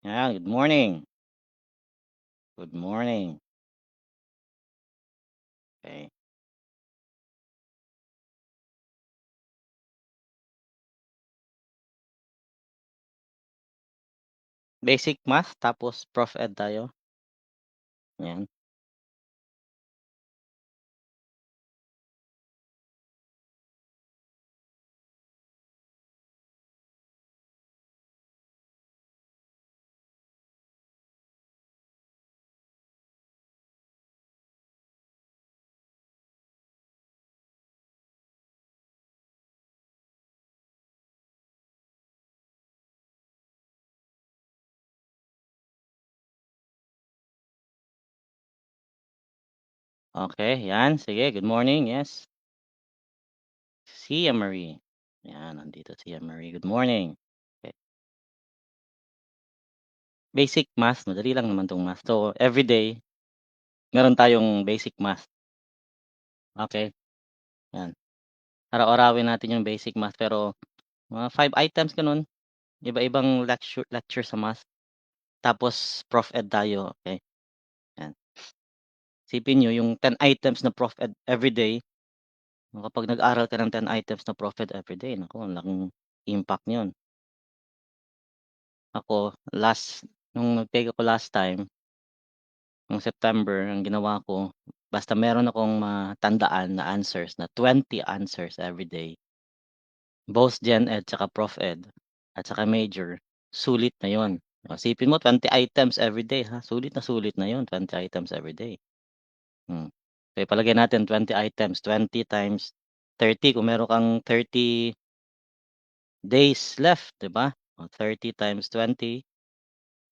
Good morning. Good morning. Okay. Basic math tapos Prof Ed tayo. Yan. Okay, yan. Sige, good morning. Yes. Sia Marie. Yan, nandito Sia Marie. Good morning. Okay. Basic math, madali lang naman 'tong math. So, everyday meron tayong basic math. Okay, yan. Araw-arawin natin yung basic math pero mga 5 items gano'n. Iba-ibang lecture sa math. Tapos Prof Ed tayo, okay. Yan. Isipin niyo yung 10 items na Prof Ed everyday. Kapag nag-aral ka ng 10 items na Prof Ed everyday, naku ang laking impact niyon. Ako nung nag-take ako last time, nung September, ang ginawa ko, basta meron akong matandaan na answers na 20 answers everyday, both Gen Ed tsaka Prof Ed at saka major, sulit na yon. Isipin mo 20 items everyday ha, sulit na yon 20 items everyday. So ipalagay natin 20 items, 20 times 30 kung meron kang 30 days left, 'di ba? 30 times 20,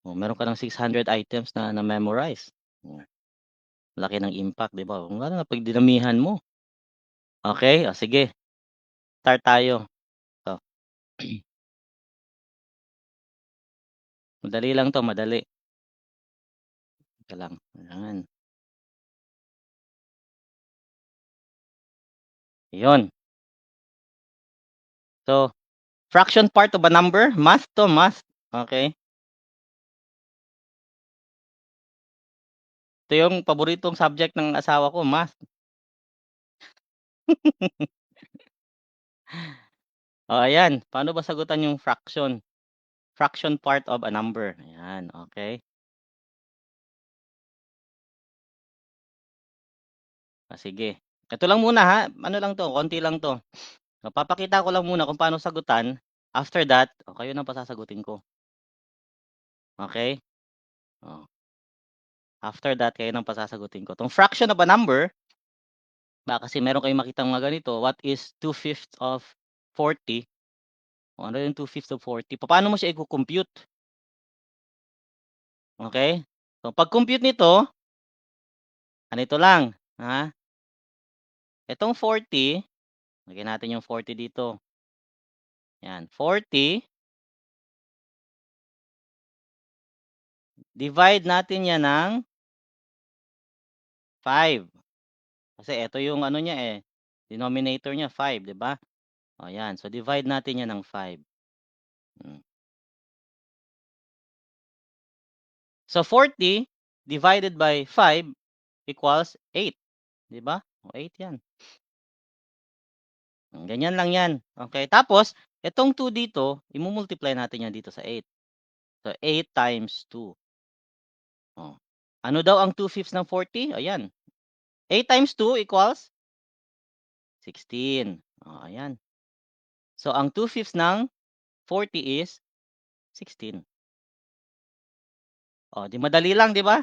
meron ka ng 600 items na na-memorize. Oh, laki ng impact, 'di ba? Kung lalo na 'pag dinamihan mo. Okay, sige, start tayo. Oh, madali lang 'to, madali. Teka lang, ayan. 'Yun. So, fraction part of a number, math 'to, math. Okay. Ito yung paboritong subject ng asawa ko, math. Ayan, paano ba sagutan yung fraction? Fraction part of a number, ayan, okay. Sige. Ito lang muna ha, ano lang 'to, konti lang 'to. Papakita ko lang muna kung paano sagutan, after that, kayo ng pasasagutin ko, okay. Oh, after that kayo ng pasasagutin ko. 'Tong fraction of a number, baka kasi meron kayong makitang mga ganito, what is 2/5 of 40? O ano yung 2/5 of 40? Papaano mo siya i-co-compute, okay. So pag-compute nito, ganito lang, ha, itong 40, lagyan natin yung 40 dito, yan, 40, divide natin yan ng 5. Kasi ito yung ano niya, denominator niya 5, 'di ba? O yan, so divide natin yan ng 5. Hmm. So 40 divided by 5 equals 8, 'di ba? O 8 yan. Ganyan lang yan. Okay, tapos itong 2 dito, imu-multiply natin yan dito sa 8. So 8 times 2. Oh. Ano daw ang 2/5 ng 40? Ayan. 8 times 2 equals 16. Oh, ayan. So ang 2/5 ng 40 is 16. Oh, di madali lang, 'di ba?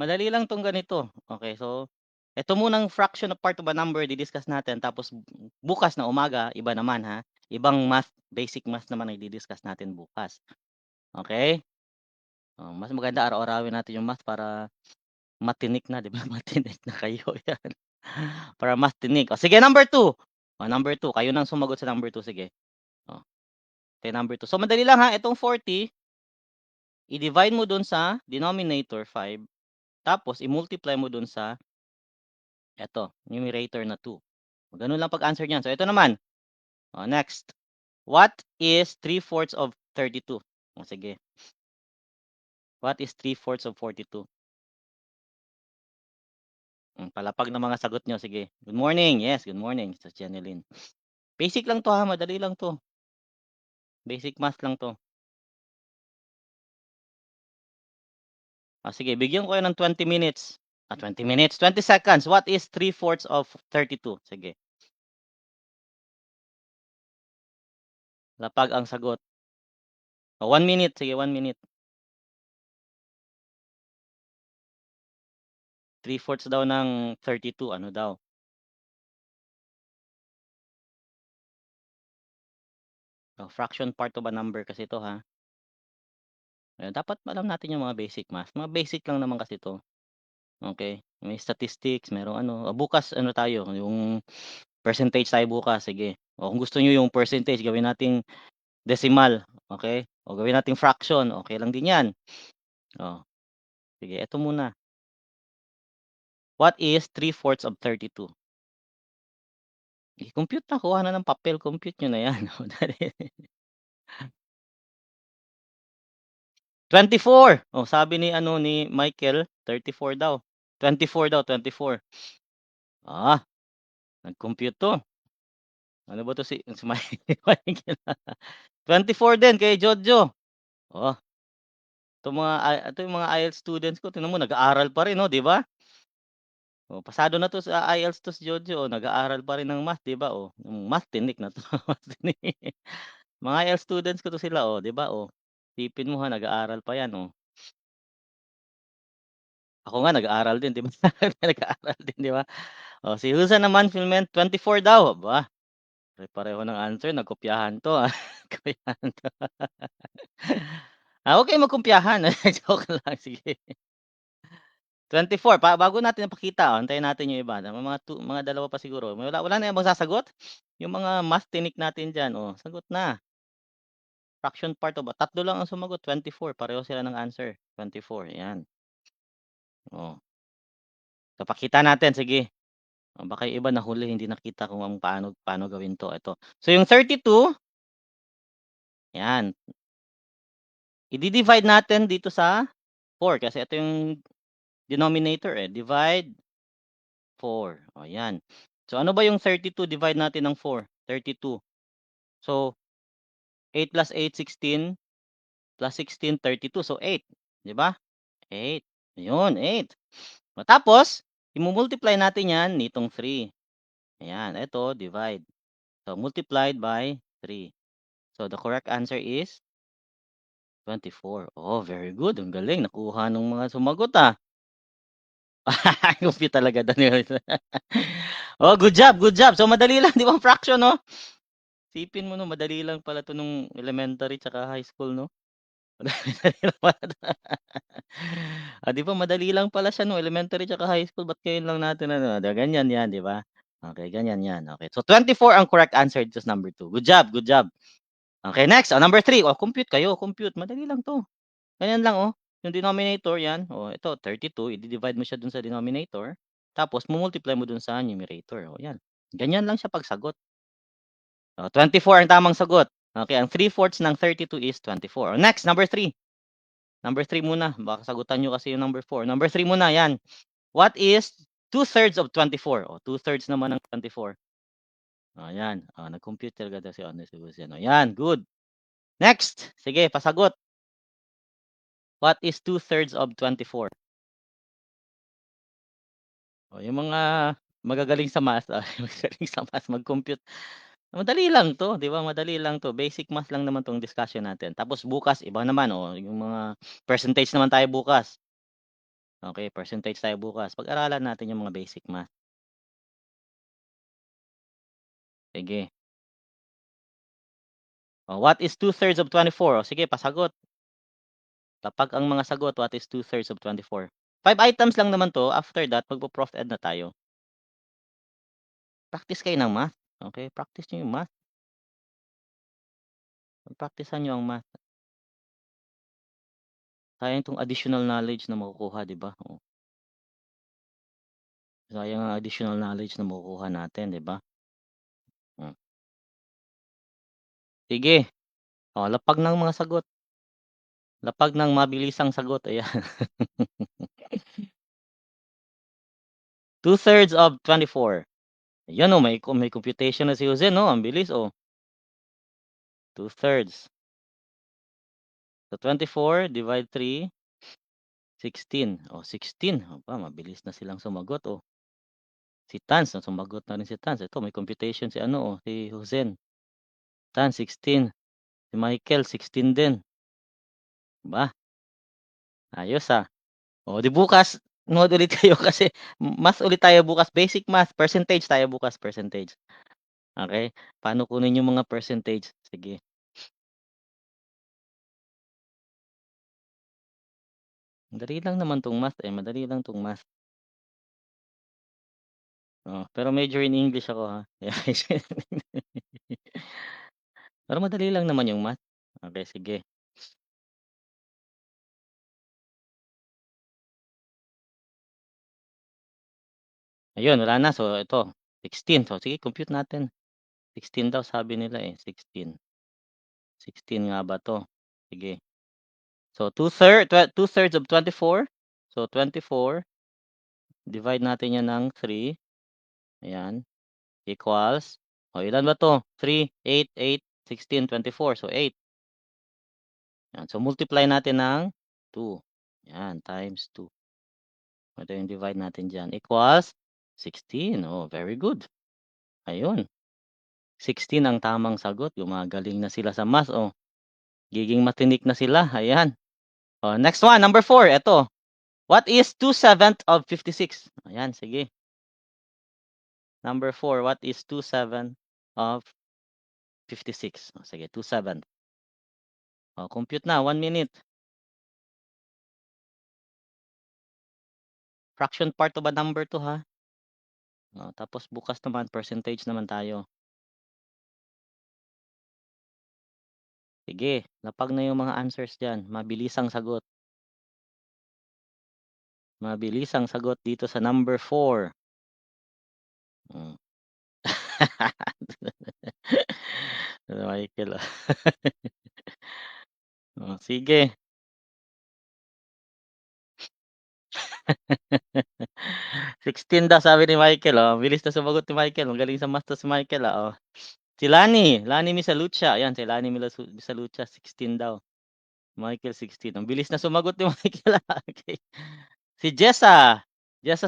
Madali lang 'tong ganito. Okay, so eto munang fraction of part of a number di-discuss natin tapos bukas na umaga iba naman ha. Ibang math, basic math naman ang di-discuss natin bukas. Okay. Mas maganda araw-arawin natin yung math para matinik na, 'di ba? Matinik na kayo, 'yan. Para mas tinik. Sige number 2. Number 2 kayo nang sumagot sa number 2 sige. Oh, okay, number 2. So madali lang ha, itong 40 i-divide mo dun sa denominator 5 tapos i-multiply mo dun sa eto, numerator na 2. Ganun lang pag-answer niyan. So ito naman, next. What is 3/4 of 32? Sige. What is 3/4 of 42? Palapag ng mga sagot niyo, sige. Good morning, yes, good morning sa Jeneline. Basic lang 'to, ha, madali lang 'to. Basic math lang 'to. Sige bigyan ko kayo ng 20 minutes. 20 minutes, 20 seconds. What is 3/4 of 32? Sige, lapag ang sagot. 1 minute, sige 1 minute. 3/4 daw ng 32, ano daw? Fraction part of a number kasi 'to, ha. Dapat alam natin yung mga basic math. Mga basic lang naman kasi 'to, okey. May statistics, merong ano, bukas ano tayo, yung percentage tayo bukas, sige. Kung gusto niyo yung percentage gawin nating decimal, okey? O gawin nating fraction, okey lang din 'yan. Oh, sige eto muna. What is 3/4 of 32? I-compute na, kuha na ng papel, compute niyo na 'yan. Oh, dali. 24. Oh, sabi ni ano, ni Michael 34 daw. 24 daw, 24. Nag-compute 'to. Ano ba 'to si Michael. 24 din kay Jojo. Oh, 'Ito yung mga IELTS students ko tingnan mo nag-aaral pa rin, oh, 'di ba? Oh, pasado na 'to sa IELTS 'to si Jojo, oh, nag-aaral pa rin ng math, 'di ba, oh. Yung math tinik na 'to, math tinik. Mga IELTS students ko 'to sila, oh, 'di ba, oh. Isipin mo, ha, nag-aaral pa 'yan, oh. Ako nga nag-aaral din, 'di ba? Nag-aaral din, 'di ba? Oh, si Huza naman Filmen 24 daw, aba, pare-pareho ng answer nagkopyahan 'to, kopyahan 'to. Huwag kayong magkopyahan, joke lang, sige. 24 bago natin ipakita, antayin natin yung iba, mga dalawa pa siguro. Wala na ibang sasagot? Yung mga math tinik natin diyan, oh, sagot na. Fraction part of tatlo lang ang sumagot, 24 pareho sila ng answer, 24, 'yan. Oh, so pakita natin, sige. Baka yung iba nahuli hindi nakita kung paano paano gawin 'to, ito. So yung 32, 'yan, idi-divide natin dito sa 4 kasi ito yung denominator, divide 4, oh, 'yan. So ano ba yung 32 divide natin ng 4? 32. So 8 plus 8, 16 plus 16, 32. So 8, 'di ba? 8. Ayun, 8. Tapos imu-multiply natin 'yan nitong 3. Ayan, ito divide. So multiplied by 3. So the correct answer is 24. Oh, very good. Ang galing nakuha nung mga sumagot, Compute talaga Daniel. Oh, good job, good job. So madali lang 'di ba ang fraction 'no? Isipin mo 'no, madali lang pala 'to nung elementary tsaka high school 'no? Madali lang pala 'to. 'Di ba madali lang pala siya nung elementary tsaka high school, ba't ngayon lang natin ano, ganyan 'yan 'di ba? Okay, ganyan 'yan, okey. So 24 ang correct answer dito sa number 2. Good job, good job. Okay, next, number 3. Compute kayo, compute. Madali lang 'to. Ganyan lang, yung denominator 'yan, ito 32 i-di-divide mo siya dun sa denominator, tapos mu-multiply mo dun sa numerator, 'yan. Ganyan lang siya pagsagot. 24 ang tamang sagot. Okay, ang 3/4 ng 32 is 24. Next, number 3. Number 3 muna, baka sagutan niyo kasi yung number 4. Number 3 muna, 'yan. What is 2/3 of 24? 2/3 naman ng 24. 'Yan. Nag-compute talaga daw si Honest Luciano. 'Yan, good. Next, sige pasagot. What is 2/3 of 24? Yung mga magagaling sa math, magagaling sa math mag-compute. Madali lang 'to, 'di ba, madali lang 'to. Basic math lang naman 'tong discussion natin. Tapos bukas iba naman, yung mga percentage naman tayo bukas. Okay, percentage tayo bukas. Pag-aralan natin yung mga basic math. Sige. What is 2/3 of 24? Sige pasagot. Kapag ang mga sagot, what is 2/3 of 24? 5 items lang naman 'to, after that magpo-prof ed na tayo. Practice kayo ng math, okay? Practice niyo yung math. Pagpraktisan niyo ang math. Sayang 'tong additional knowledge na makukuha, 'di ba? Sayang ang additional knowledge na makukuha natin, 'di ba? Hmm. Sige, lapag ng mga sagot. Lapag ng mabilisang sagot, ayan. 2/3 of 24. Ayan, oh, may computation na si Jose, 'no, ang bilis, oh. 2/3. So, 24 divide 3, 16. Oh, 16. Aba, mabilis na silang sumagot, oh. Si Tans, sumagot na rin si Tans. Ito, may computation si ano, oh, si Josen. Tans, 16. Si Michael, 16 din. Ba, ayos, ah. Oh, 'di bukas nood ulit kayo kasi math ulit tayo bukas, basic math, percentage tayo bukas, percentage. Okey, paano kunin yung mga percentage? Sige. Madali lang naman 'tong math, eh, madali lang 'tong math. Oh, pero major in English ako, ha. Pero madali lang naman yung math. Okey, sige. Ayun, wala na. So, ito 16. So, sige compute natin. 16 daw sabi nila, eh, 16. 16 nga ba 'to? Sige. So, 2/3 of 24. So, 24 divide natin 'yan ng 3. Ayan, equals, o ilan ba 'to? 3, 8, 8, 16, 24. So, 8. Yan. So, multiply natin ng 2. Yan, times 2. Ito yung divide natin diyan, equals 16. Oh, very good. Ayun, 16 ang tamang sagot. Gumagaling na sila sa math, oh. Giging matinik na sila, ayan. Oh, next one, number 4, eto. What is 2/7 of 56? Ayan, sige. Number 4, what is 2/7 of 56? Oh, sige, 2/7. Oh, compute na, 1 minute. Fraction part of a number 'to, ha. Oh, tapos bukas naman percentage naman tayo. Sige, lapag na yung mga answers diyan, mabilis ang sagot. Mabilis ang sagot dito sa number 4. Hmm. Michael, ah. Oh, sige. 16 daw sabi ni Michael, oh. Bilis na sumagot ni Michael, magaling sa math 'to si Michael, ah, oh. Si Lani Misalucha, ayan si Lani Misalucha 16 daw. Michael 16, ang bilis na sumagot ni Michael, ah, okey. Si Jessa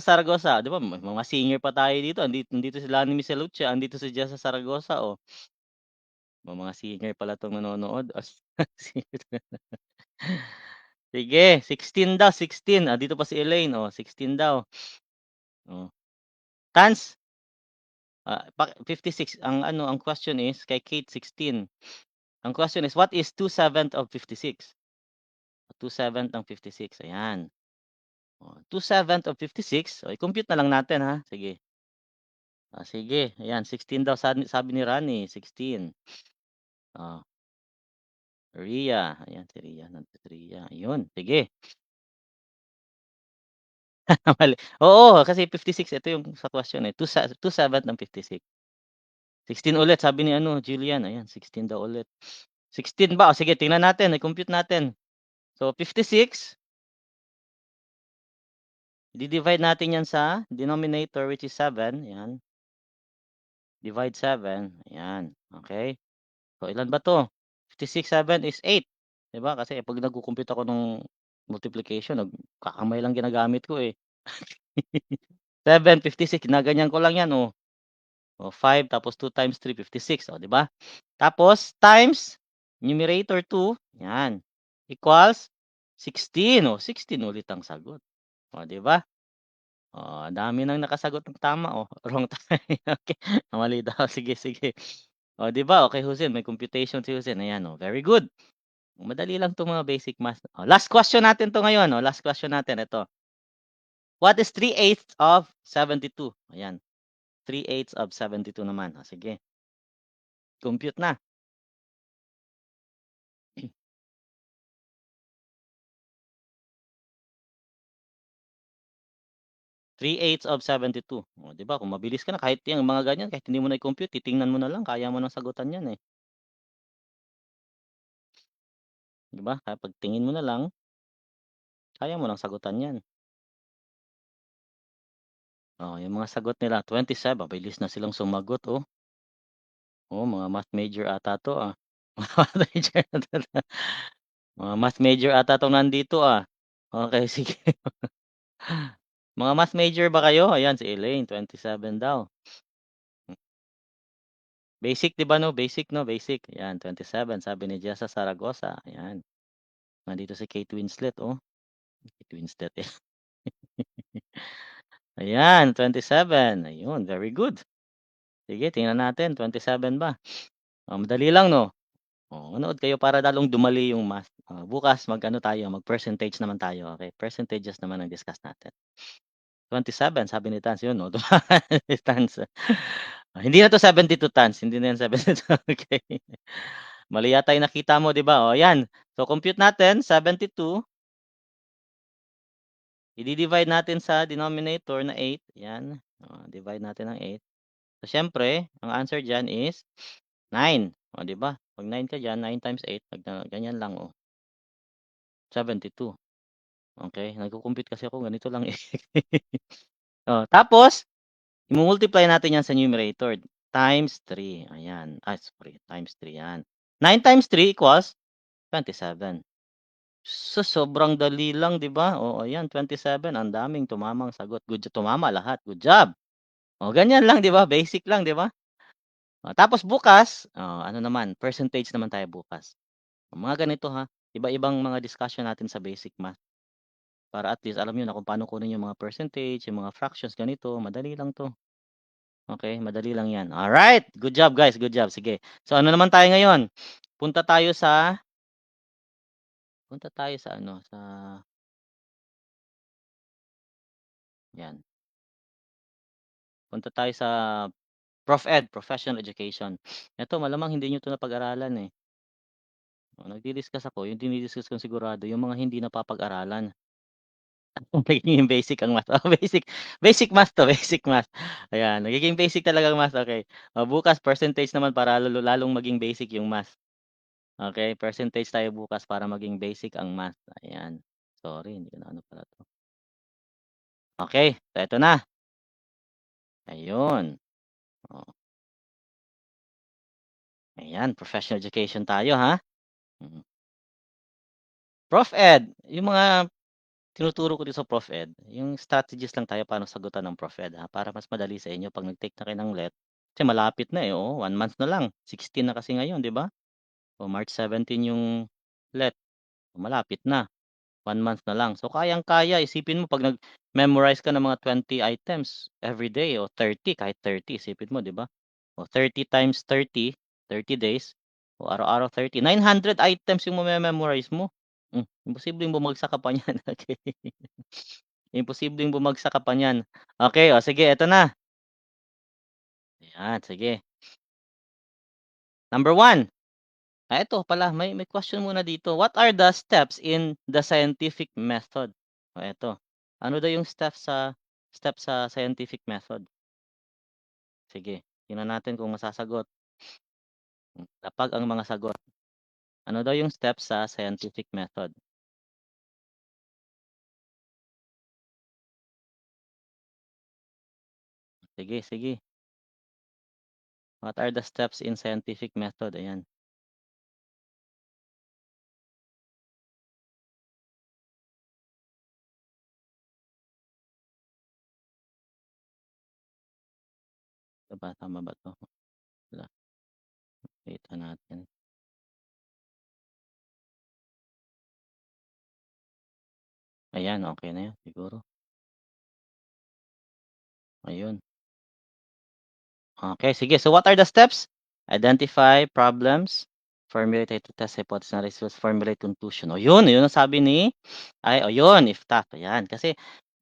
Saragosa, 'di ba mga singer pa tayo dito, andito si Lani Misalucha, andito si Jessa Saragosa, oh. Mga singer pala 'tong nanonood, sige 16 daw, 16, dito pa si Elaine, oh, 16 daw, oh. Tans, 56 ang ano, ang question is kay Kate 16. Ang question is what is 2/7 of 56? 2/7 ng 56, ayan. Oh, 2/7 of 56, oh, i-compute na lang natin, ha, sige. Sige, ayan 16 daw sabi ni Ronnie, 16. Oh, Rhea, ayan si Rhea, nandiyan si Rhea, ayun, sige. Mali, oo, kasi 56 ito yung sa question, eh, 2/7 ng 56. 16 ulit sabi ni ano, Jillian, ayan 16 daw ulit. 16 ba? O sige tingnan natin, i-compute natin. So 56, i-di-divide natin 'yan sa denominator which is 7, 'yan. Divide 7, ayan, okey. So ilan ba 'to? 56, 7 is 8, 'di ba? Kasi 'pag nagko-compute ako nung multiplication nagkakamay lang ginagamit ko, eh. 7, 56 ginaganyan ko lang 'yan, oh. Oh, 5 tapos 2 times 3, 56, oh, 'di ba? Tapos times numerator 2, 'yan, equals 16, oh, 16 ulit ang sagot. Oh, 'di ba? Oh, ang dami ng nakasagot ng tama, oh, wrong tayo, okey, mali daw, sige, sige. Oh, 'di ba, okay, Husin, may computation si Husin, ayan, oh, very good. Madali lang 'tong mga basic math. Oh, last question natin 'to ngayon, oh, last question natin, ito. What is 3/8 of 72? Ayan, 3/8 of 72 naman, oh, sige, compute na. 3/8 of 72. Oh, 'di ba kung mabilis ka na kahit yang mga ganyan, kahit hindi mo na i-compute, titingnan mo na lang kaya mo ng sagutan 'yan, eh. 'di ba? Kaya pagtingin mo na lang, kaya mo ng sagutan 'yan. Oh, yung mga sagot nila 27 bilis na silang sumagot, oh. Oh, mga math major ata 'to, ah. Mga math major ata 'to. Mga math major ata 'tong nandito, ah. Okey, sige. Mga math major ba kayo? Ayan, si Elaine 27 daw. Basic 'di ba 'no, basic 'no, basic. Ayan, 27 sabi ni Jessa Zaragoza, ayan. Nandito si Kate Winslet, oh. Kate Winslet, eh. Ayan, 27, ayun, very good. Sige, tingnan natin, 27 ba? Oh, madali lang 'no? Oh, manood kayo para lalong dumali yung math. Bukas mag-ano tayo, mag-percentage naman tayo, okey? Percentages naman ang discuss natin. 27 sabi ni Tans, yun 'no, si Tans. Hindi na 'to 72 Tans, hindi na yan 72, okey. Mali yata yung nakita mo 'di ba? Oh, yan. So compute natin 72, i-di-divide natin sa denominator na 8, yan. Divide natin ng 8. So siyempre, ang answer diyan is 9, oh 'di ba? 'Pag 9 ka diyan, 9 times 8 pag ganyan lang, oh, 72. Okey, nagko-compute kasi ako ganito lang, eh. Oh, tapos i-mu-multiply natin 'yan sa numerator times 3, ayan. Sorry, times 3 'yan. 9 times 3 equals 27. Sobrang dali lang 'di ba? Oh, ayan 27 ang daming tumamang sagot. Tumama lahat, good job. Oh, ganyan lang 'di ba? Basic lang 'di ba? Tapos bukas, ano naman, percentage naman tayo bukas. Mga ganito ha, iba-ibang mga discussion natin sa basic math. Para at least alam niyo na kung paano kunin yung mga percentage, yung mga fractions ganito, madali lang 'to. Okay, madali lang 'yan. Alright, good job guys, good job. Sige. So ano naman tayo ngayon? Punta tayo sa punta tayo sa ano, sa 'yan. Punta tayo sa Prof Ed, Professional Education. Eto malamang hindi niyo 'to napag-aralan, eh. Nagdi-discuss ako, yung dini-discuss kong sigurado yung mga hindi napapag-aralan. Nagiging basic ang math, basic math 'to, basic math. Ayan, nagiging basic talaga ang math, okey. Bukas percentage naman para lalong maging basic yung math. Okey, percentage tayo bukas para maging basic ang math, ayan. Sorry, hindi ko na ano pala 'to. Okey, so eto na, ayun. Oh, ayan, professional education tayo, ha. Mm. Prof Ed, yung mga tinuturo ko dito sa Prof Ed, yung strategies lang tayo paano sagutan ng Prof Ed, para mas madali sa inyo 'pag nag-take na kayo ng LET. Kasi malapit na, eh, oo, 1 month na lang, 16 na kasi ngayon, 'di ba? O March 17 yung LET, malapit na, 1 month na lang. So kayang-kaya, isipin mo 'pag nag-memorize ka ng mga 20 items everyday o 30, kahit 30 isipin mo, 'di ba? O 30 times 30, 30 days, o araw-araw 30, 900 items yung mame-memorize mo. Imposibleng bumagsak ka pa niyan, okey. Imposibleng bumagsak ka pa niyan. Okey, o sige eto na. Ayan, sige. Number 1, eto pala may question muna dito. What are the steps in the scientific method? Eto, ano daw yung step sa scientific method? Sige, tingnan natin kung masasagot. Lapag ang mga sagot. Ano daw yung steps sa scientific method? Sige, sige. What are the steps in scientific method? Ayan. Ito ba, tama ba 'to? Wala, kita natin. Ayan, okey na 'yun siguro. Ayun. Okay, sige. So what are the steps? Identify problems, formulate to test hypothesis na results, formulate conclusion. O yun ang sabi ni o yun, if tough, ayan. Kasi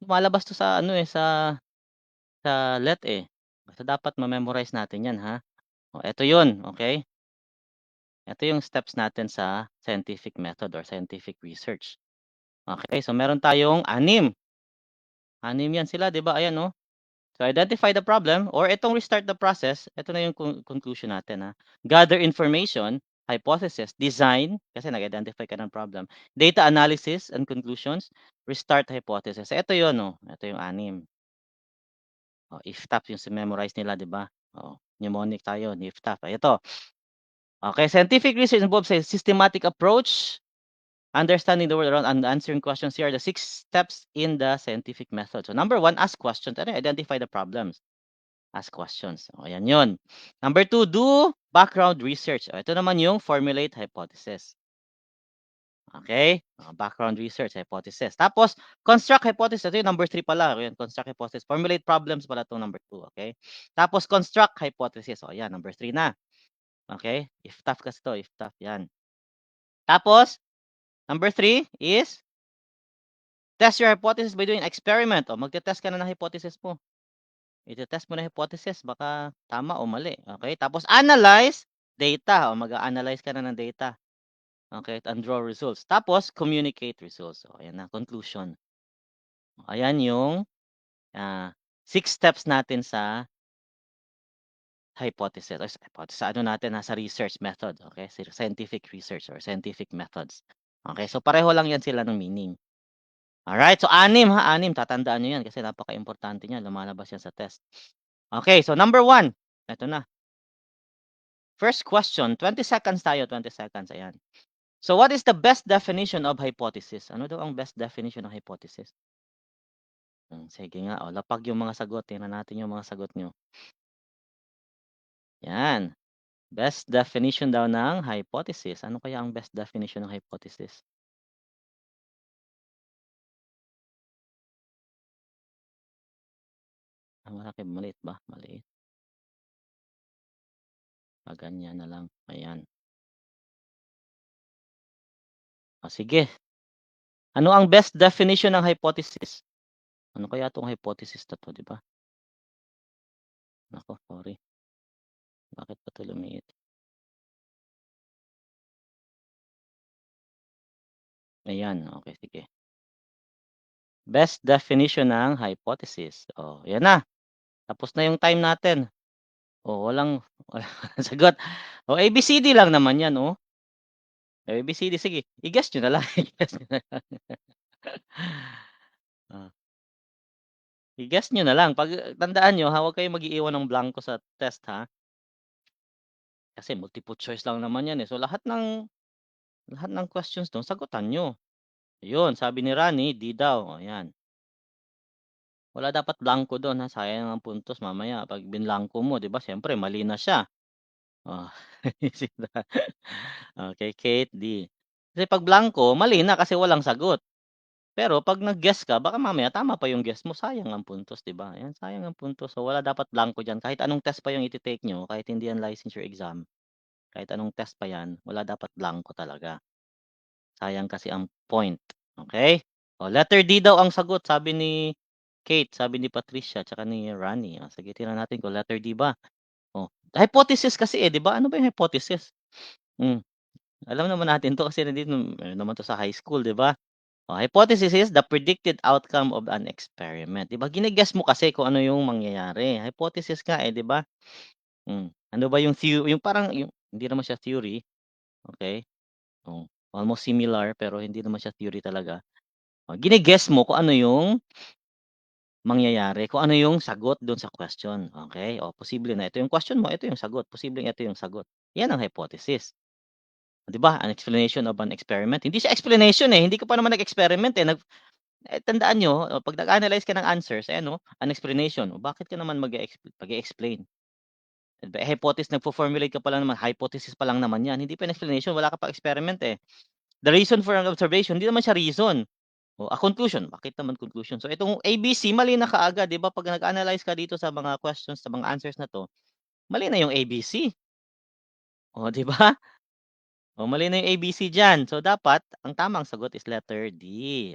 lumalabas 'to sa ano, eh, sa LET, eh. So dapat ma-memorize natin 'yan, ha. Eto yun, okey? Eto yung steps natin sa scientific method or scientific research. Okay, so meron tayong 6. 6 yan sila 'di ba, ayan, oh. So identify the problem or itong restart the process, ito na yung conclusion natin, ha. Gather information, hypothesis, design, kasi nag-identify ka ng problem, data analysis and conclusions, restart hypothesis. Ito yun, oh. Ito yung 6. Oh, IFTAF yung memorize nila, di ba? Oh, mnemonic tayo, IFTAF. Ito. Okay, scientific research involves a systematic approach, understanding the world around and answering questions. Here are the 6 steps in the scientific method. So number 1, ask questions. Ano, identify the problems. Ask questions. O, ayan yun. Number 2, do background research. O, ito naman yung formulate hypothesis. Okay? Background research, hypothesis. Tapos, construct hypothesis. Ito yung number 3 pala. Ayan, construct hypothesis. Formulate problems pala itong number 2. Okay? Tapos, construct hypothesis. O, ayan, number 3 na. Okay? If tough kasi to. If tough. Yan. Tapos, number 3 is test your hypothesis by doing experiment. O, magte-test ka na ng hypothesis mo. Ite-test mo na hypothesis. Baka tama o mali. Okay? Tapos, analyze data. O, mag-analyze ka na ng data. Okay? And draw results. Tapos, communicate results. O, ayan na. Conclusion. Ayan yung 6 steps natin sa hypothesis. Or hypothesis, ano natin, sa research method. Okay? Scientific research or scientific methods. Okay? So, pareho lang yan sila ng meaning. Alright, so 6 ha, 6. Tatandaan nyo yan kasi napaka-importante niyan. Lumalabas yan sa test. Okay, so number 1. Ito na. First question. 20 seconds tayo. 20 seconds. Ayan. So what is the best definition of hypothesis? Ano daw ang best definition ng hypothesis? Sige nga. O, lapag yung mga sagot. Tingnan natin yung mga sagot nyo. Yan. Best definition daw ng hypothesis. Ano kaya ang best definition ng hypothesis? Malaki, maliit ba? Maliit. Ganyan na lang. Ayan. O, sige. Ano ang best definition ng hypothesis? Ano kaya 'tong hypothesis na 'to, 'di ba? Naku, sorry. Bakit ba 'to lumiit? Ayan, okay, sige. Best definition ng hypothesis. Oh, 'yan na. Tapos na yung time natin. Oh, walang sagot. Oh, ABCD lang naman 'yan, oh. ABCD, sige. I-guess niyo na lang, i-guess niyo na lang. Oh, i-guess niyo na lang. Tandaan niyo, huwag kayong mag-iiwan ng blanko sa test, ha? Kasi multiple choice lang naman 'yan, eh. So, lahat ng questions do'n sagutan niyo. Ayun, sabi ni Rani, D daw, ayan. Wala dapat blanko do'n, ha, sayang ang puntos mamaya 'pag binlangko mo, 'di ba, siyempre mali na siya. Oh, okey, Kate, D. Kasi 'pag blanko, mali na kasi walang sagot. Pero 'pag nag-guess ka, baka mamaya tama pa yung guess mo, sayang ang puntos, 'di ba? Ayan, sayang ang puntos. So, wala dapat blanko diyan. Kahit anong test pa yung ite-take niyo, kahit hindi yan licensure exam, kahit anong test pa yan, wala dapat blanko talaga. Sayang kasi ang point, okey? Oh, letter D daw ang sagot, sabi ni Kate, sabi ni Patricia, tsaka ni Ronnie. Oh, sige, tingnan natin kung letter D ba. Oh, hypothesis kasi, 'di ba? Ano ba yung hypothesis? Hmm, alam naman natin 'to kasi nandito meron naman 'to sa high school, 'di ba? Oh, hypothesis is the predicted outcome of an experiment. 'Di ba, gine-guess mo kasi kung ano yung mangyayari. Hypothesis nga, 'di ba? Ano ba yung yung parang yung hindi naman siya theory, okay? Oh, almost similar pero hindi naman siya theory talaga. Oh, gine-guess mo kung ano yung mangyayari, kung ano yung sagot dun sa question, okay? O posible na ito yung question mo, ito yung sagot, posibleng ito yung sagot. Yan ang hypothesis. 'Di ba? An explanation of an experiment. Hindi siya explanation, eh, hindi ka pa naman nag-experiment, eh, tandaan niyo, 'pag nag-analyze ka ng answers, ayan, oh, an explanation. O bakit ka naman mag-e-explain? Hypothesis, nagfo-formulate ka pa lang naman, hypothesis pa lang naman 'yan, hindi pa yan explanation, wala ka pang experiment, eh. The reason for an observation, hindi naman siya reason. Oh, a conclusion, bakit naman conclusion? So itong ABC mali na kaagad, 'di ba, 'pag nag-analyze ka dito sa mga questions, sa mga answers na 'to, mali na yung ABC. Oh, 'di ba? Oh, mali na yung ABC diyan. So dapat ang tamang sagot is letter D.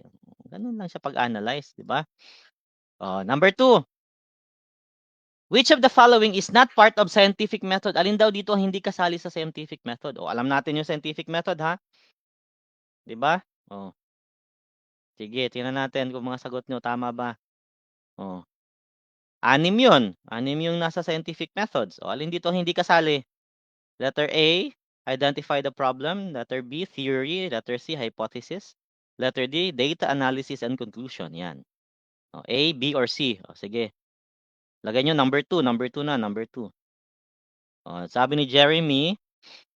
Gano'n lang siya pag-analyze, 'di ba? Oh, number 2, which of the following is not part of scientific method? Alin daw dito ang hindi kasali sa scientific method? Oh, alam natin yung scientific method, ha, 'di ba? Oh, sige, tingnan natin kung mga sagot niyo tama ba. Oh. 6 'yun, 6 yung nasa scientific methods. O alin dito ang hindi kasali? Letter A, identify the problem. Letter B, theory. Letter C, hypothesis. Letter D, data analysis and conclusion. Yan. O, A, B, or C. O, sige. Lagay nyo number 2. Number 2 na. Number 2. O, sabi ni Jeremy,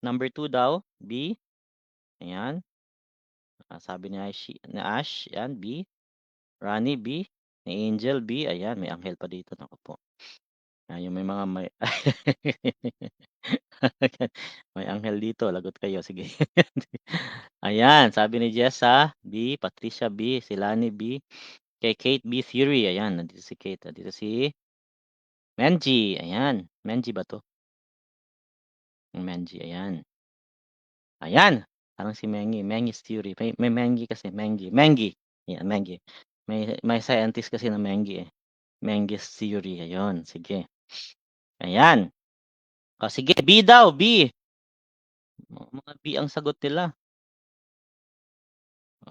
number 2 daw. B. Ayan. Sabi ni Ash. Yan, B. Rani, B. Ni Angel, B. Ayan, may anghel pa dito. Naku po. Yung may mga may... may anghel dito. Lagot kayo. Sige. Ayan. Sabi ni Jessa, B. Patricia, B. Si Lani, B. Kay Kate, B. Theory. Ayan. Nandito si Kate. Nandito si Menji. Ayan. Menji ba to? Menji. Ayan. Ayan. Parang si Mengi. Mengi's Theory. May Mengi kasi. Mengi. Ayan, Mengi. May scientist kasi na Mengi eh. Mengi's Theory. Ayun. Sige. Ayan. O, sige. B daw. B. Mga B ang sagot nila.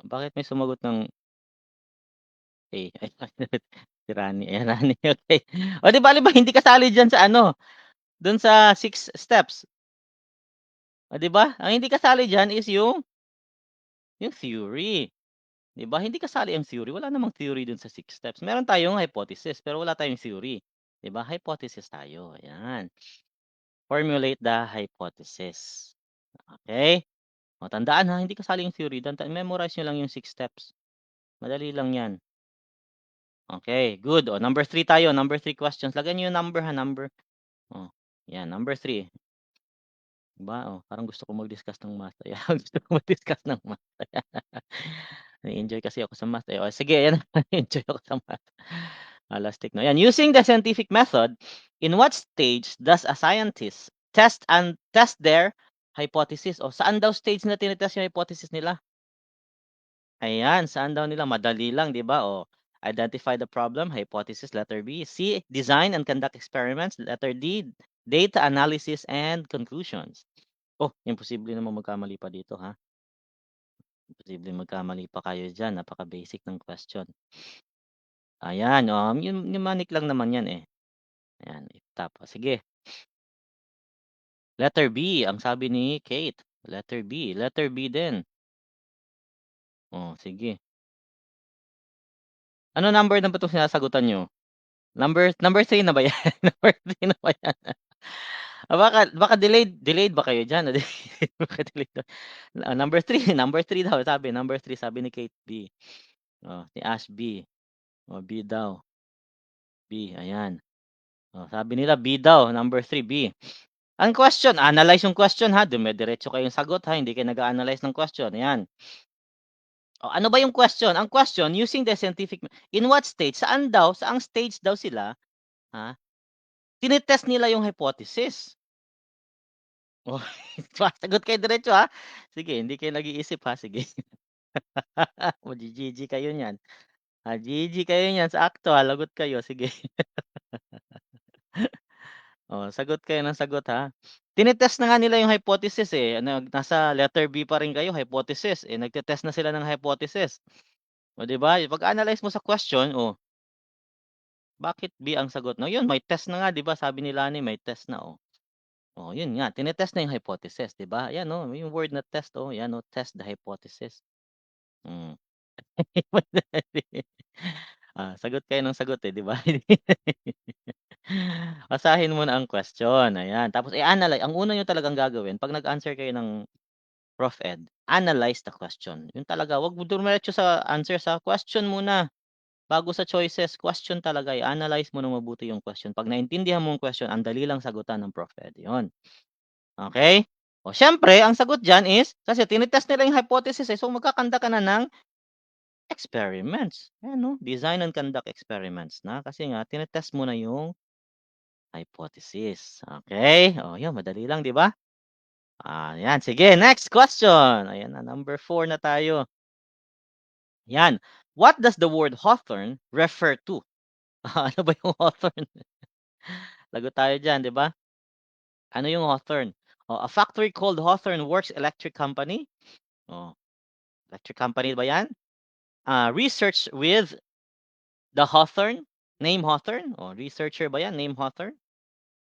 Bakit may sumagot ng A? Si Rani. Ayan, Rani. Okay. O, di ba hindi kasali dyan sa ano? Doon sa 6 steps. O, di ba? Ang hindi kasali dyan is yung theory. Di ba? Hindi kasali ang theory. Wala namang theory dun sa 6 steps. Meron tayong hypothesis, pero wala tayong theory. Di ba? Hypothesis tayo. Ayan. Formulate the hypothesis. Okay? O, tandaan ha, hindi kasali yung theory. Memorize nyo lang yung 6 steps. Madali lang yan. Okay, good. O, number 3 tayo. Number 3 questions. Lagyan nyo yung number ha, number. O, yan, number 3. Diba? O, parang gusto ko mag-discuss ng math. Ayan, gusto ko mag-discuss ng math. Na-enjoy kasi ako sa math. O, sige, ayan. Na-enjoy ako sa math. Elastic, no? Yan. Using the scientific method, in what stage does a scientist test their hypothesis? O, saan daw stage na tinitest yung hypothesis nila? Ayan, saan daw nila? Madali lang, di ba? O, identify the problem, hypothesis, letter B. C, design and conduct experiments. Letter D, data analysis and conclusions. Oh, imposible naman magkamali pa dito, ha? Imposible magkamali pa kayo dyan. Napaka-basic ng question. Ayan, yung mnemonic lang naman yan eh. Ayan, tap. Sige. Letter B, ang sabi ni Kate. Letter B. Letter B din. Oh, sige. Ano number na ba itong sinasagutan nyo? Number 3 na ba yan? Number 3 na ba yan? Baka delayed ba kayo dyan? Baka delayed. Number 3 daw sabi. Number 3 sabi ni Kate B. Oh, ni Ash B. Oh, B daw. B, ayan. Oh, sabi nila B daw, number 3 B. Ang question, analyze yung question ha. Dumidiretso kayong sagot ha, hindi kayo nag-analyze ng question. Ayan. O, ano ba yung question? Ang question, using the scientific, in what stage? Saang stage daw sila, ha? Tinitest nila yung hypothesis. Oh, sagot kayo diretso ha. Sige, hindi kayo nag-iisip ha. Sige. Mag-GG kayo niyan. GG kayo niyan sa akto ha. Lagot kayo. Sige. Oh, sagot kayo ng sagot ha. Tinetest na nga nila yung hypothesis eh. Nasa letter B pa rin kayo, hypothesis. Eh, nagte-test na sila ng hypothesis. O, di ba? Pag-analyze mo sa question, bakit B ang sagot? No, yun, may test na nga, di ba? Sabi ni Lani, may test na, Oh, yun nga, tinetest na yung hypothesis, di ba? Yan, yung word na test, yan, test the hypothesis. Mm. Sagot kayo ng sagot eh, di ba? Basahin mo na ang question. Ayan. Tapos i-analyze. Ang una nyo talagang gagawin, pag nag-answer kayo ng Prof. Ed, analyze the question. Yun talaga. Huwag mo dumiretso sa answer sa question muna. Bago sa choices, question talaga. I-analyze mo na mabuti yung question. Pag naintindihan mo yung question, ang dali lang sagutan ng Prof. Ed. Yun. Okay? O, syempre, ang sagot dyan is, kasi tinitest nila yung hypothesis so magkakanda ka na ng experiments. Ayan, design and conduct experiments na. Kasi nga, tinitest mo na yung hypothesis. Okay? O, yun, madali lang, di ba? Yan. Sige, next question. Ayan na, number 4 na tayo. Yan. What does the word hawthorn refer to? Ano ba yung hawthorn? Lagot tayo dyan, di ba? Ano yung hawthorn? A factory called Hawthorne Works Electric Company. Electric company ba yan? Research with the Hawthorne, name Hawthorne. Researcher ba yan, name Hawthorne?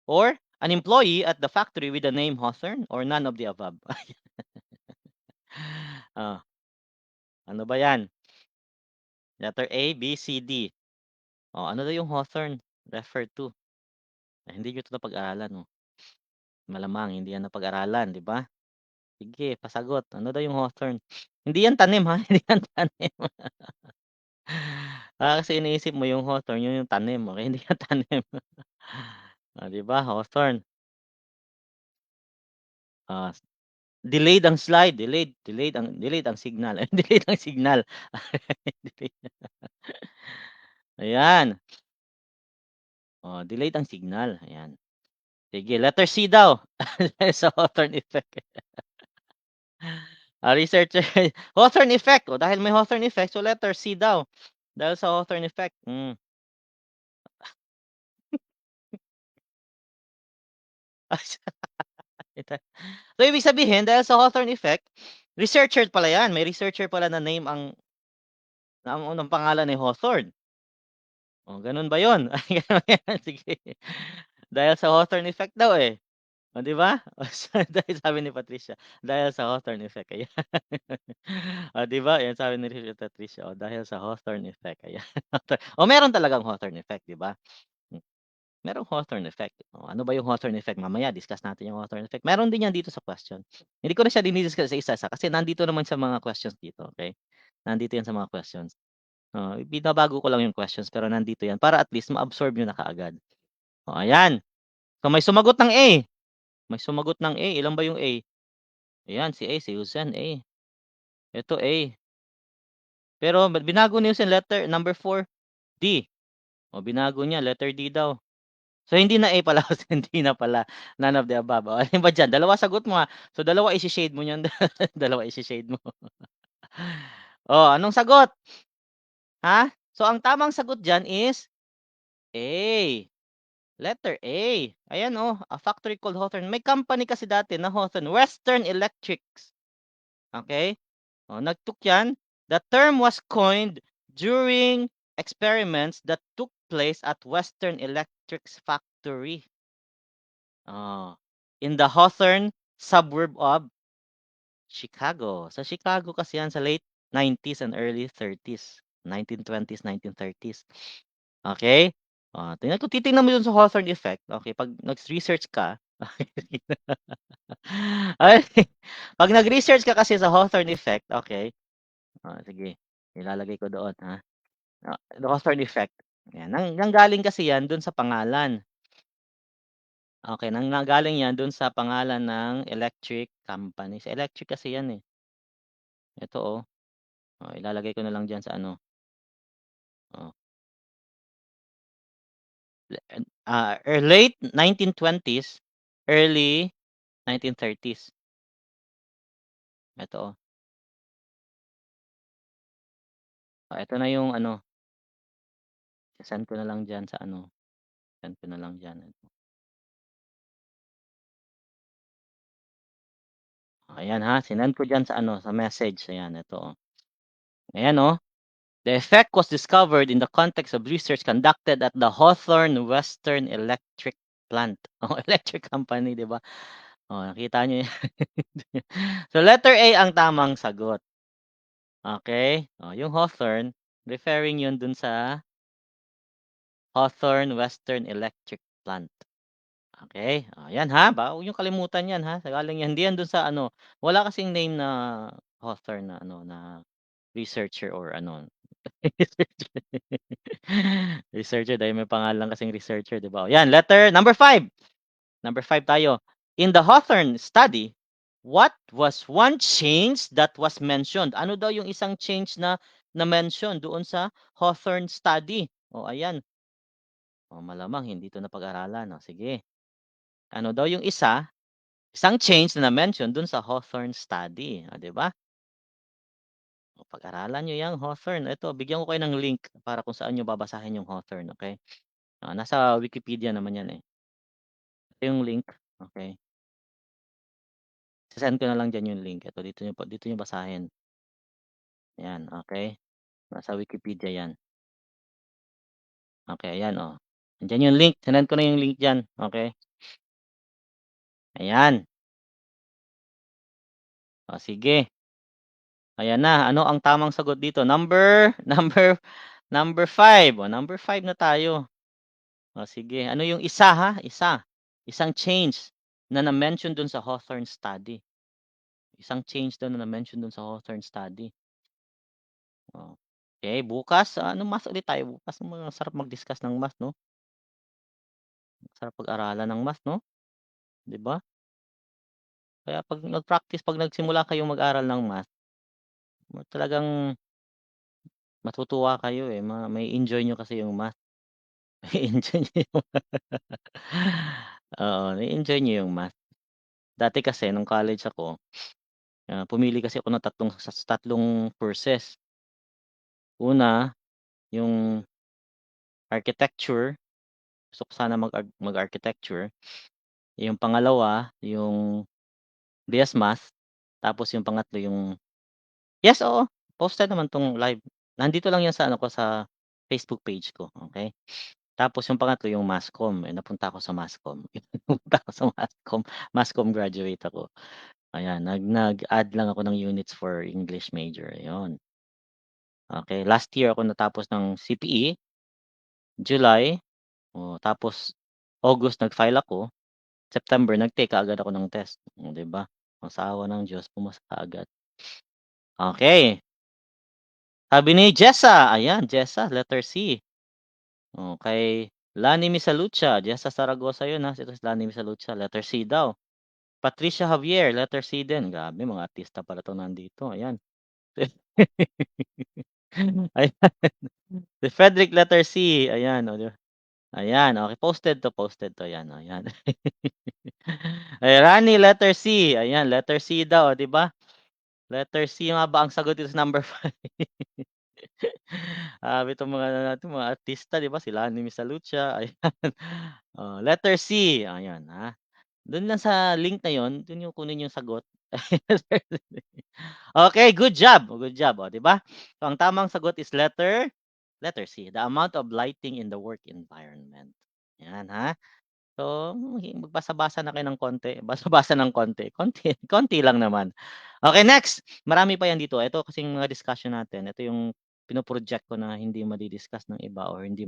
Or An employee at the factory with the name Hawthorne or none of the above? Oh, ano ba 'yan? Letter A, B, C, D. Oh, ano daw yung Hawthorne refer to? Hindi niyo 'to napag-aralan, oh. Malamang hindi yan napag-aralan, 'di ba? Sige, pasagot. Ano daw yung Hawthorne? Hindi yan tanim, ha, hindi yan tanim. Kasi iniisip mo yung Hawthorne, yun yung tanim, okey, hindi yan tanim. Oh, 'di ba, Hawthorne. Ah, delayed ang slide, delayed ang signal, delayed ang signal. Ayan, oh, delayed ang signal, ayan. Sige, letter C daw, sa Hawthorne effect. Researcher Hawthorne effect, oh, dahil may Hawthorne effect, so letter C daw, dahil sa Hawthorne effect, So, ibig sabihin dahil sa Hawthorne effect, researcher pala 'yan, may researcher pala na name ang unang pangalan ay Hawthorne. Oh, gano'n ba 'yun? Ay, gano'n ba 'yan? Sige. Dahil sa Hawthorne effect daw, eh. Oh, 'di ba? Oh, dahil sabi ni Patricia, dahil sa Hawthorne effect, ayan. Oh, 'di ba? 'Yan sabi ni Patricia, oh, dahil sa Hawthorne effect, ayan. Oh, meron talagang Hawthorne effect, 'di ba? Hmm, merong Hawthorne effect. Oh, ano ba yung Hawthorne effect? Mamaya discuss natin yung Hawthorne effect. Meron din 'yan dito sa question. Hindi ko na siya dini-discuss sa isa-isa kasi nandito naman sa mga questions dito, okey? Nandito 'yan sa mga questions. Oo, binabago ko lang yung questions pero nandito 'yan para at least ma-absorb niyo na kaagad. Oh, ayan. So, may sumagot ng A. May sumagot ng A, ilan ba yung A? Ayan, si A, si Husen, A. Eto A. Pero binago ni Husen letter number 4, D. O binago niya letter D daw. So hindi na A pala, hindi na pala, none of the above. O alin ba diyan? Dalawa sagot mo, So dalawa isi-shade mo niyan, dalawa isi-shade mo. Oh, anong sagot? Ha? So ang tamang sagot diyan is A. Letter A. Ayan, a factory called Hawthorne. May company kasi dati na Hawthorne, Western Electrics. Okay? Nagtook yan. The term was coined during experiments that took place at Western Electric's factory. In the Hawthorne suburb of Chicago. Sa Chicago kasi yan sa late 90s and early 30s. 1920s, 1930s. Okay? Kung titingnan mo dun sa Hawthorne effect, okay, pag nag-research ka, ay, pag nag-research ka kasi sa Hawthorne effect, okay, sige, ilalagay ko doon, ha. The Hawthorne effect, yan, nanggaling kasi yan dun sa pangalan. Okay, nanggaling yan dun sa pangalan ng electric company. Sa electric kasi yan, eh. Ito, ilalagay ko na lang diyan sa ano, oh, late 1920s, early 1930s. Ito, ito na yung ano, send ko na lang diyan sa ano, send ko na lang diyan. Ayan, ha, sinend ko diyan sa ano, sa message, ayan, ito, Ayan, The effect was discovered in the context of research conducted at the Hawthorne Western Electric Plant. Oh, electric company, 'di ba? Nakita niyo 'yan. So, letter A ang tamang sagot. Okay? Yung Hawthorne, referring 'yun dun sa Hawthorne Western Electric Plant. Okay? 'Yan ha, huwag niyong kalimutan 'yan ha. Galing 'yan, hindi 'yan dun sa ano, wala kasing name na Hawthorne na ano, na researcher or ano. Researcher dahil may pangalan kasing researcher, 'di ba? Yan, letter number 5. Number 5 tayo. In the Hawthorne study, what was one change that was mentioned? Ano daw yung isang change na na-mention doon sa Hawthorne study? Ayan. Malamang hindi 'to napag-aralan, sige. Ano daw yung isang change na na-mention doon sa Hawthorne study, 'di ba? Pag-aralan niyo 'yang Hawthorne. Ito, bigyan ko kayo ng link para kung saan niyo babasahin yung Hawthorne, okey? Nasa Wikipedia naman 'yan, eh. Ito yung link, okey. Se-send ko na lang diyan yung link. Ito, dito niyo basahin. Ayan, okey. Nasa Wikipedia 'yan. Okey, ayan, Andiyan yung link. Sinend ko na yung link diyan, okey? Ayan. O sige, ayan na. Ano ang tamang sagot dito? Number 5. Number 5 na tayo. O sige, ano yung isa ha, isang change na na-mention dun sa Hawthorne study. Isang change daw na na-mention dun sa Hawthorne study. Oh. Okay, bukas, math ulit tayo bukas. Masarap mag-discuss ng math 'no? Sarap pag-aralan ng math 'no, 'di ba? Kaya 'pag nagsimula kayong mag-aral ng math, talagang matutuwa kayo, eh, may-enjoy niyo kasi yung math. May-enjoy niyo yung oo, may-enjoy niyo yung math. Dati kasi nung college ako, pumili kasi ako ng tatlong courses. Una, yung architecture, gusto ko sana mag-architecture. Yung pangalawa, yung BS Math, tapos yung pangatlo yung yes, oo, posted naman 'tong live. Nandito lang 'yan sa ano ko, sa Facebook page ko, okey? Tapos yung pangatlo yung Masscom, eh, napunta ako sa Masscom. Napunta ako sa Masscom, Masscom graduate ako. Ayan, nag-add lang ako ng units for English major, ayun. Okey, last year ako natapos ng CPE, July, oh, tapos August nag-file ako, September nag-take kaagad ako ng test, oh, 'di ba? Oh, sa awa ng Diyos pumasa kaagad. Okey, sabi ni Jessa, ayan Jessa, letter C. Oh, kay Lani Misalucha, Jessa Saragosa 'yun, ito si Lani Misalucha, letter C daw. Patricia Javier, letter C din. Grabe mga artista pala 'to nandito, ayan. Ayan, si Frederick letter C, ayan, oh, 'di ba? Ayan, okey, posted 'to, ayan, oh, ayan. Ay, Rani letter C, ayan, letter C daw, oh, 'di ba? Letter C nga ba ang sagot dito sa number 5? Grabe itong mga ano natin, mga artista, 'di ba? Sila Lani Misalucha, ayan. Oh, letter C, ayan, do'n lang sa link na 'yon, do'n niyo kunin yung sagot. Okay, good job, oh, 'di ba? So, ang tamang sagot is letter C, the amount of lighting in the work environment. 'Yan, ha? So, magbasa-basa na kayo ng konti, basa-basa ng konti, konti konti lang naman. Okay, next, marami pa 'yan dito. Ito kasing mga discussion natin, ito yung pino-project ko na hindi madi-discuss ng iba or hindi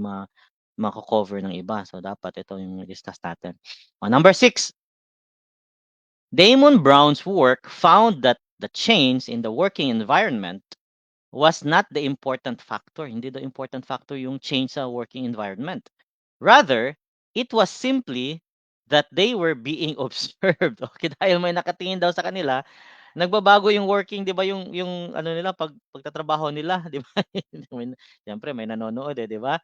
mako-cover ng iba. So, dapat ito yung i-discuss natin. Oh, number 6, Damon Brown's work found that the change in the working environment was not the important factor. Hindi the important factor yung change sa working environment. Rather, it was simply that they were being observed. Okay, dahil may nakatingin daw sa kanila, nagbabago yung working, 'di ba, yung ano nila pagtatrabaho nila, 'di ba? May siyempre may nanonood, eh, 'di ba?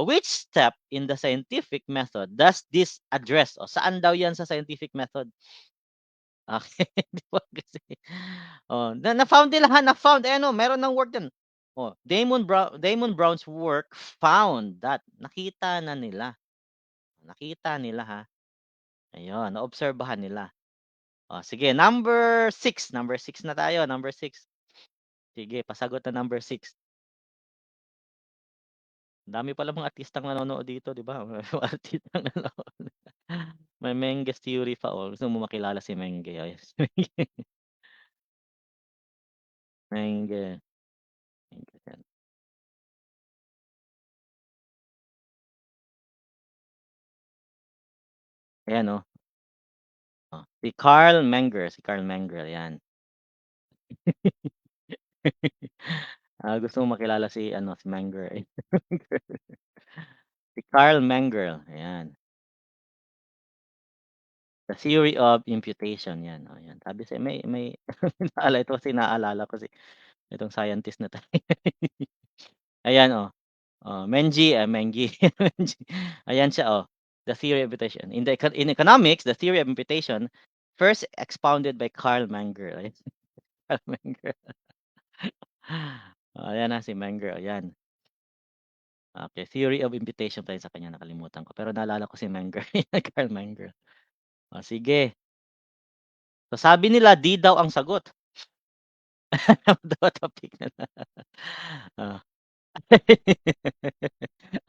Which step in the scientific method does this address? O saan daw 'yan sa scientific method? Okay, 'di ba kasi na-found nila, na-found, eh, ano meron ng work diyan. Damon Brown's work found that nakita nila, ha, ayun, naobserbahan nila. Sige, number six na tayo, number 6. Sige, pasagot na number 6. Dami palang mga artistang nanonood dito, 'di ba? Mga artistang nanonood. May Menges theory pa, gusto mo makilala si Menge, ayan si Menge. Menge, Menge yan. Ayan, si Carl Menger, 'yan. Gusto mong makilala si Menger, eh. Si Carl Menger, ayan. The Theory of Imputation, 'yan, 'yan. Sabi sa'yo may ito kasi naalala ko itong scientist na 'to. Ayan, Mengi, Mengi. Ayan siya, The Theory of Imputation. In economics, the theory of imputation first expounded by Carl Menger, ayan, Carl Menger. Ayan na si Menger, ayan. Okay, Theory of Imputation pa yun sa kanya, nakalimutan ko. Pero naalala ko si Menger, Carl Menger. Sige. So, sabi nila D daw ang sagot. Daw topic nila. Oh.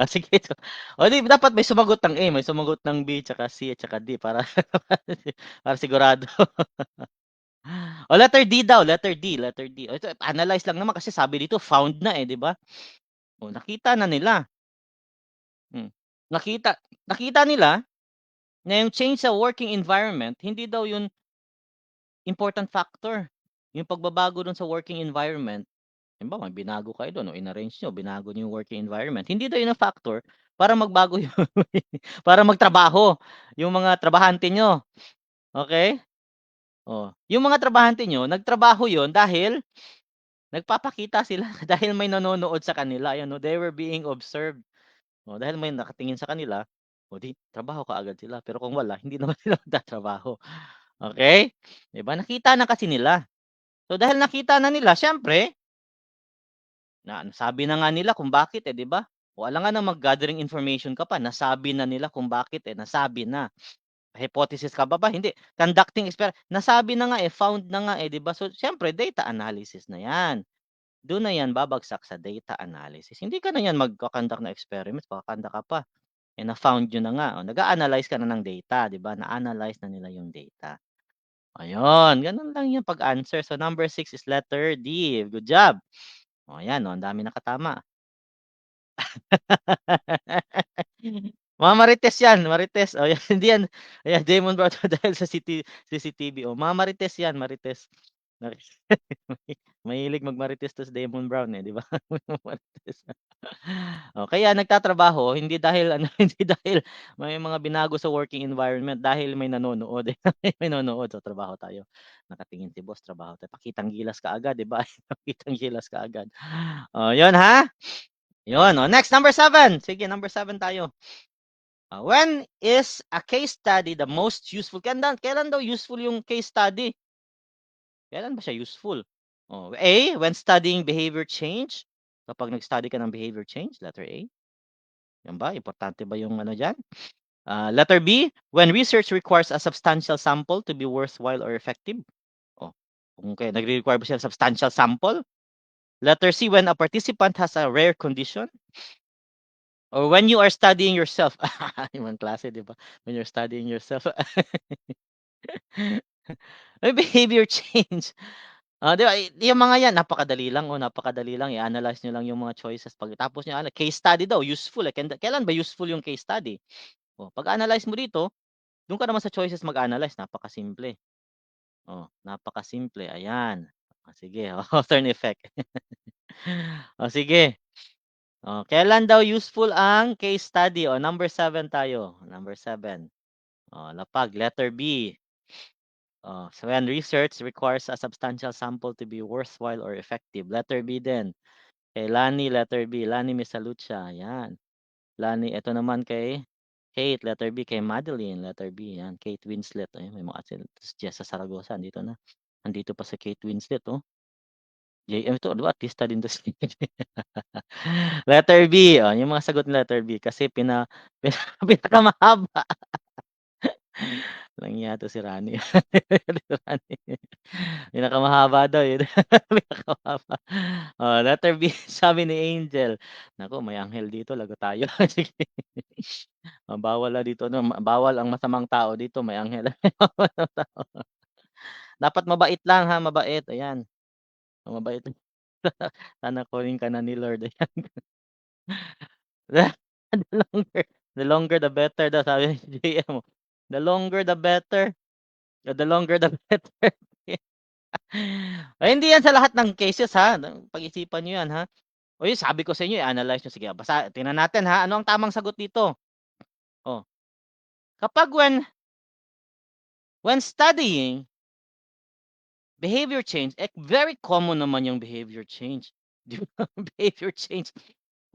Ah, sige. So, o di dapat may sumagot ng A, may sumagot ng B, tsaka C, at tsaka D para para sigurado. O letter D daw, letter D, letter D. O ito, analyze lang naman kasi sabi dito found na eh, 'di ba? O nakita na nila. Hmm. Nakita nakita nila na yung change sa working environment, hindi daw yun important factor. Yung pagbabago dun sa working environment, halimbawa may binago kayo dun o inarrange niyo, binago niyo yung working environment, hindi daw yun ang factor para magbago yung para magtrabaho yung mga trabahante niyo, okey? Oh, yung mga trabahante niyo nagtrabaho yun dahil nagpapakita sila dahil may nanonood sa kanila, ayan 'no, they were being observed. Oh, dahil may nakatingin sa kanila, o 'di trabaho kaagad sila, pero kung wala hindi naman sila magtatrabaho, okey? 'Di ba nakita na kasi nila. So dahil nakita na nila siyempre, nasabi na nga nila kung bakit, eh, 'di ba? O alangan na mag-gathering information ka pa, nasabi na nila kung bakit, eh, nasabi na. Hypothesis ka pa ba? Hindi. Conducting nasabi na nga, eh, found na nga, eh, 'di ba? So siyempre data analysis na 'yan. Do'n na 'yan babagsak sa data analysis. Hindi ka na 'yan magko-conduct ng experiments, kaka-conduct ka pa. Eh, na-found niyo na nga, oh, nag-a-analyze ka na ng data, 'di ba? Na-analyze na nila yung data. Ayun, gano'n lang yung pag-answer. So number 6 is letter D. Good job. Oh, ayan, oh, ang dami nakatama. Mga Marites 'yan, Marites. Oh, 'yan, hindi 'yan ayan, Demon Brown dahil sa CCTV. Oh, mga Marites 'yan, Marites. Mahilig mag-Marites 'to si Demon Brown, eh, 'di ba? Marites. Oh, kaya nagtatrabaho hindi dahil ano, hindi dahil may mga binago sa working environment, dahil may nanonood, eh, may nanonood. So, trabaho tayo. Nakatingin si boss, trabaho tayo. Pakitang gilas kaagad, 'di ba? Pakitang gilas kaagad. Oh, 'yun ha? 'Yun, oh, next number 7. Sige, number 7 tayo. When is a case study the most useful? Kailan daw useful yung case study? Kailan ba siya useful? Oh, A, when studying behavior change. Kapag nag-study ka ng behavior change, letter A. Yan ba? Importante ba yung ano diyan? Letter B, when research requires a substantial sample to be worthwhile or effective. Oh, kung kaya nagre-require ba siya ng substantial sample? Letter C, when a participant has a rare condition. Or when you are studying yourself. Ibang klase, di ba? When you're studying yourself. May behavior change. Di ba, yung mga yan napakadali lang, oh, napakadali lang i-analyze niyo lang yung mga choices pagkatapos niyo case study daw useful, eh, kailan ba useful yung case study? Oh, pag-analyze mo dito, dun ka naman sa choices mag-analyze, napakasimple. Oh, napakasimple, ayan. Oh, sige, oh, turn effect. Oh, sige. Oh, kailan daw useful ang case study? Oh, number 7 tayo, number 7. Oh, lapag, letter B. Oh, so when research requires a substantial sample to be worthwhile or effective. Letter B din. Kay Lani, letter B. Lani Misalucha, yan. Lani, ito naman kay Kate, letter B. Kay Madeline, letter B. Yan, Kate Winslet. Ayun, may mga Jessa Saragosa, andito na. Andito pa si Kate Winslet, oh. JM to, di ba? Artista din to si letter B. Oh, yung mga sagot ng letter B kasi pinakamahaba. Walang hiya 'to si Rani. Si Rani. Pinakamahaba daw, eh. Pinakamahaba. Oh, letter B, sabi ni Angel. Naku, may anghel dito, lagot tayo. Sige. Bawal dito 'no, bawal ang masamang tao dito, may anghel. Dapat mabait lang ha, mabait, ayan. Mabait. Sana kunin ka na ni Lord, ayan. The longer the better daw sabi ni JM. The longer the better. The longer the better. Ay, hindi yan sa lahat ng cases ha, pag-isipan niyo yan ha. O yun sabi ko sa inyo i-analyze niyo, sige tingnan natin ha, ano ang tamang sagot dito? Oh, kapag when studying behavior change, very common naman yung behavior change, 'di ba? Behavior change.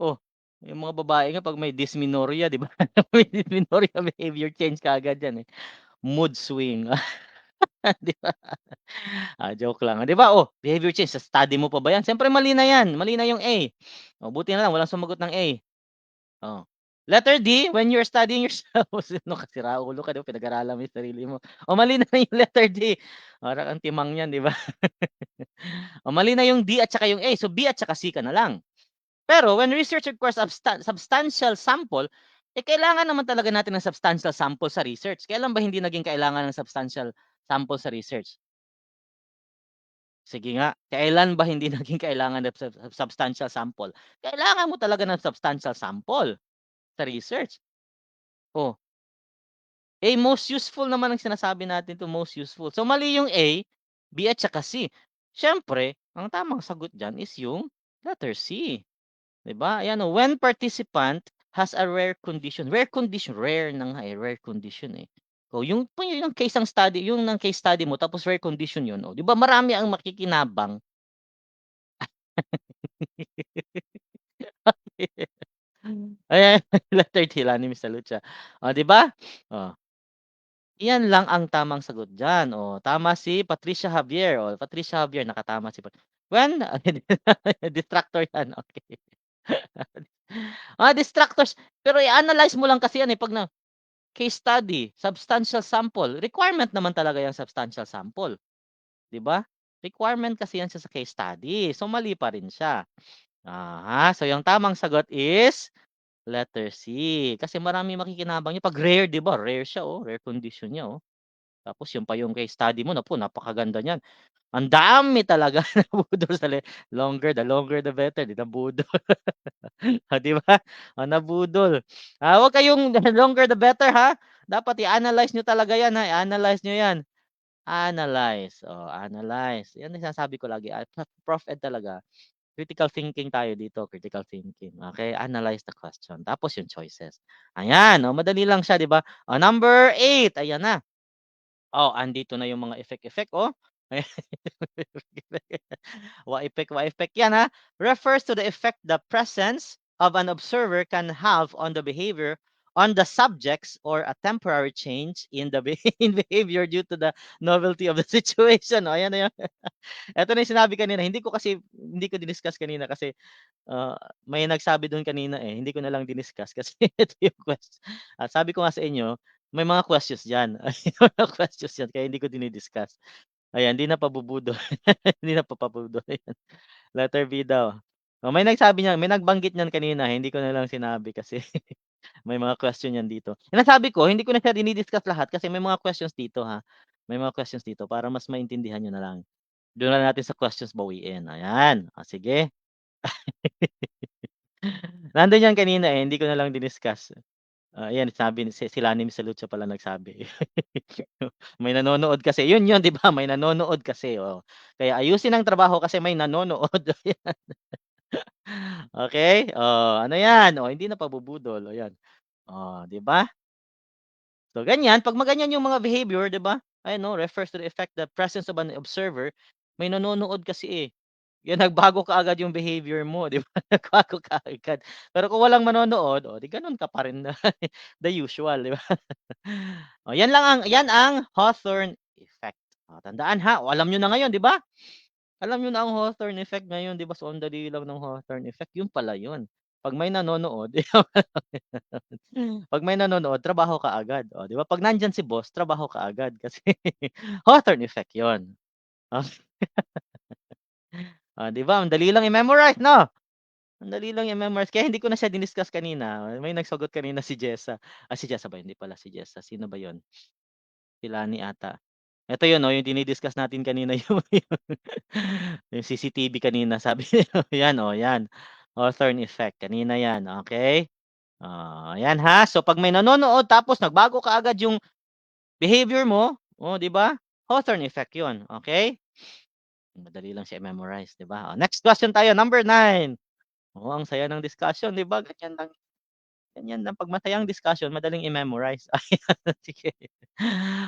Oh, yung mga babae nga 'pag may dysmenorrhea, 'di ba? May dysmenorrhea behavior change kaagad yan, eh. Mood swing, 'di ba? Joke lang, 'di ba, oh, behavior change sa study mo pa ba yan? Siyempre mali na yan, mali na yung A. Oh, buti na lang walang sumagot ng A. Oh. Letter D, when you're studying yourself, sino ka, siraulo ka, 'di ba, pinag-aralan mo yung sarili mo. Oh, mali na yung letter D. Para kang timang niyan, 'di ba? Oh, mali na yung D at saka yung A, so B at saka C ka na lang. Pero when research requires substantial sample, eh, kailangan naman talaga natin ng substantial sample sa research. Kailan ba hindi naging kailangan ng substantial sample sa research? Sige nga, kailan ba hindi naging kailangan ng substantial sample? Kailangan mo talaga ng substantial sample sa research. Oh, most useful naman ang sinasabi natin to, most useful. So mali yung A, B at saka C. Siyempre, ang tamang sagot diyan is yung letter C, 'di ba? Ayan oh, when participant has a rare condition, rare na nga eh, rare condition eh. Oh, yung case ng study, yung ng case study mo tapos rare condition yun, oh, 'di ba marami ang makikinabang. Ayan, letter T, Lani Miss Lucha. Oh, 'di ba? Oh. Iyan lang ang tamang sagot diyan. Oh, tama si Patricia Javier. Oh, Patricia Javier nakatama si when distractor yan, okey. Distractors pero i-analyze mo lang kasi yan, eh, 'pag na case study, substantial sample, requirement naman talaga yang substantial sample, 'di ba? Requirement kasi yan siya sa case study, so mali pa rin siya. So yung tamang sagot is letter C, kasi maraming makikinabang niya 'pag rare, 'di ba, rare siya, oh, rare condition niya, oh. Tapos yun pa yung case study mo, naku napakaganda niyan. Ang dami talaga nabudol sa the longer the better, 'di nabudol. 'Di ba? Nabudol. Wag kayong the longer the better ha. Dapat i-analyze niyo talaga 'yan ha, i-analyze niyo 'yan. Analyze, analyze. 'Yan ang sinasabi ko lagi, Prof Ed talaga. Critical thinking tayo dito, critical thinking, okey? Analyze the question, tapos yung choices. Ayan, madali lang siya, 'di ba? Number 8, ayan na. Andito na yung mga effect-effect, oh. Wa-effect yan, ha. Refers to the effect the presence of an observer can have on the behavior on the subjects or a temporary change in the in behavior due to the novelty of the situation. Ayan na yan. Ito na yung sinabi kanina, hindi ko diniscuss kanina kasi may nagsabi dun kanina, eh, hindi ko na lang diniscuss kasi ito yung sabi ko nga sa inyo, may mga questions diyan. May mga questions yan kaya hindi ko dinidiscuss. Ayan, hindi na pabubudol. Hindi na papabudol, ayan. Letter B daw. May nagsabi niyan, may nagbanggit niyan kanina, hindi ko na lang sinabi kasi may mga question yan dito. Sinasabi ko, hindi ko na siya dinidiscuss lahat kasi may mga questions dito, ha. May mga questions dito para mas maintindihan niyo na lang. Doon na natin sa questions bawiin, ayan. Sige. Nandun yan kanina, eh, hindi ko na lang diniscuss. Ayan sabi ni si Lani Misalucha pala nagsabi. May nanonood kasi, yun 'di ba, may nanonood kasi, oh. Kaya ayusin ang trabaho kasi may nanonood, ayan. Okey, ano yan, hindi na pabubudol, ayan. 'Di ba? So ganyan, 'pag maganyan yung mga behavior, 'di ba? Ayan 'no, refers to the effect the presence of an observer. May nanonood kasi, eh. Yan nagbago kaagad yung behavior mo, 'di ba? Nagbago kaagad. Pero kung walang manonood, 'di gano'n ka pa rin na the usual, 'di ba? Yan ang Hawthorne effect. Tandaan ha, alam niyo na ngayon, 'di ba? Alam niyo na ang Hawthorne effect ngayon, 'di ba? So ang dali lang ng Hawthorne effect, yun pala yun. 'Pag may nanonood, 'pag may nanonood trabaho ka agad, 'di ba? 'Pag nandiyan si boss, trabaho ka agad kasi Hawthorne effect yun. Oh, 'di ba? Ang dali lang i-memorize 'no? Ang dali lang i-memorize kaya hindi ko na siya diniscuss kanina. May nagsagot kanina si Jessa. Si Jessa ba? Hindi pala si Jessa. Sino ba 'yun? Si Lani ata. Ito 'yun, yung dini-discuss natin kanina yung CCTV kanina sabi niya 'yan, 'yan. Hawthorne effect, kanina 'yan, okey? 'Yan ha. So 'pag may nanonood tapos nagbago kaagad yung behavior mo, 'di ba? Hawthorne effect 'yun, okey? Madali lang siya i-memorize, 'di ba? Next question tayo, number 9. Ang saya ng discussion, 'di ba? Ganyan lang 'pag masayang discussion madaling i-memorize. Ayan, sige.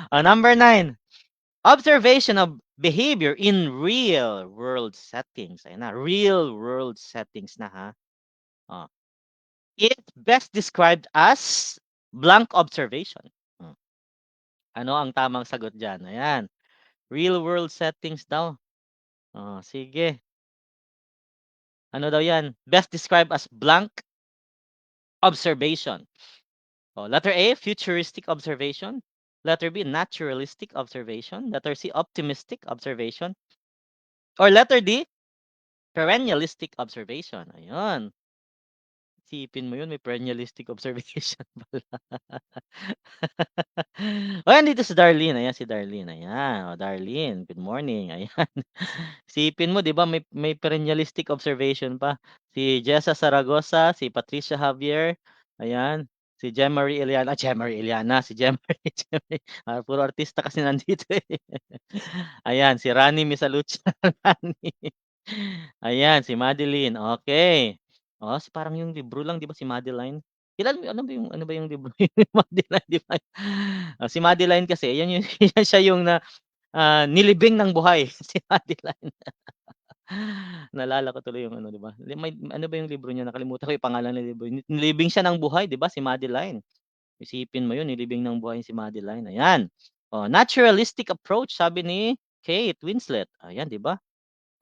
Number 9, observation of behavior in real world settings. Ayan na, real world settings na ha. Oh, it's best described as blank observation. Hmm, ano ang tamang sagot diyan? Ayan, real world settings daw. Sige. Ano daw 'yan? Best described as blank observation. Letter A, futuristic observation. Letter B, naturalistic observation. Letter C, optimistic observation. Or letter D, perennialistic observation. Ayun. Isipin mo 'yun, may perennialistic observation pala. Oh, andito si Darlene, ayan si Darlene, ayan. Oh, Darlene, good morning, ayan. Isipin mo 'di ba may perennialistic observation pa. Si Jessa Zaragoza, si Patricia Javier, ayan. Si Jemarie Iliana, Jemarie Iliana, si Jemarie Jemarie, puro artista kasi nandito, eh. Ayan, si Rani Misalucha, Rani. Ayan, si Madeline, okey. Oh, parang yung libro lang 'di ba si Madeline? Ano ba yung libro ni Madeline 'di ba? Si Madeline kasi yan yung yan siya yung nilibing ng buhay si Madeline. Naalala ko tuloy yung ano 'di ba, may ano ba yung libro niya nakalimutan ko yung pangalan ng libro, nilibing siya ng buhay 'di ba si Madeline. Isipin mo yun nilibing ng buhay si Madeline, ayan. Oh, naturalistic approach sabi ni Kate Winslet, ayan 'di ba?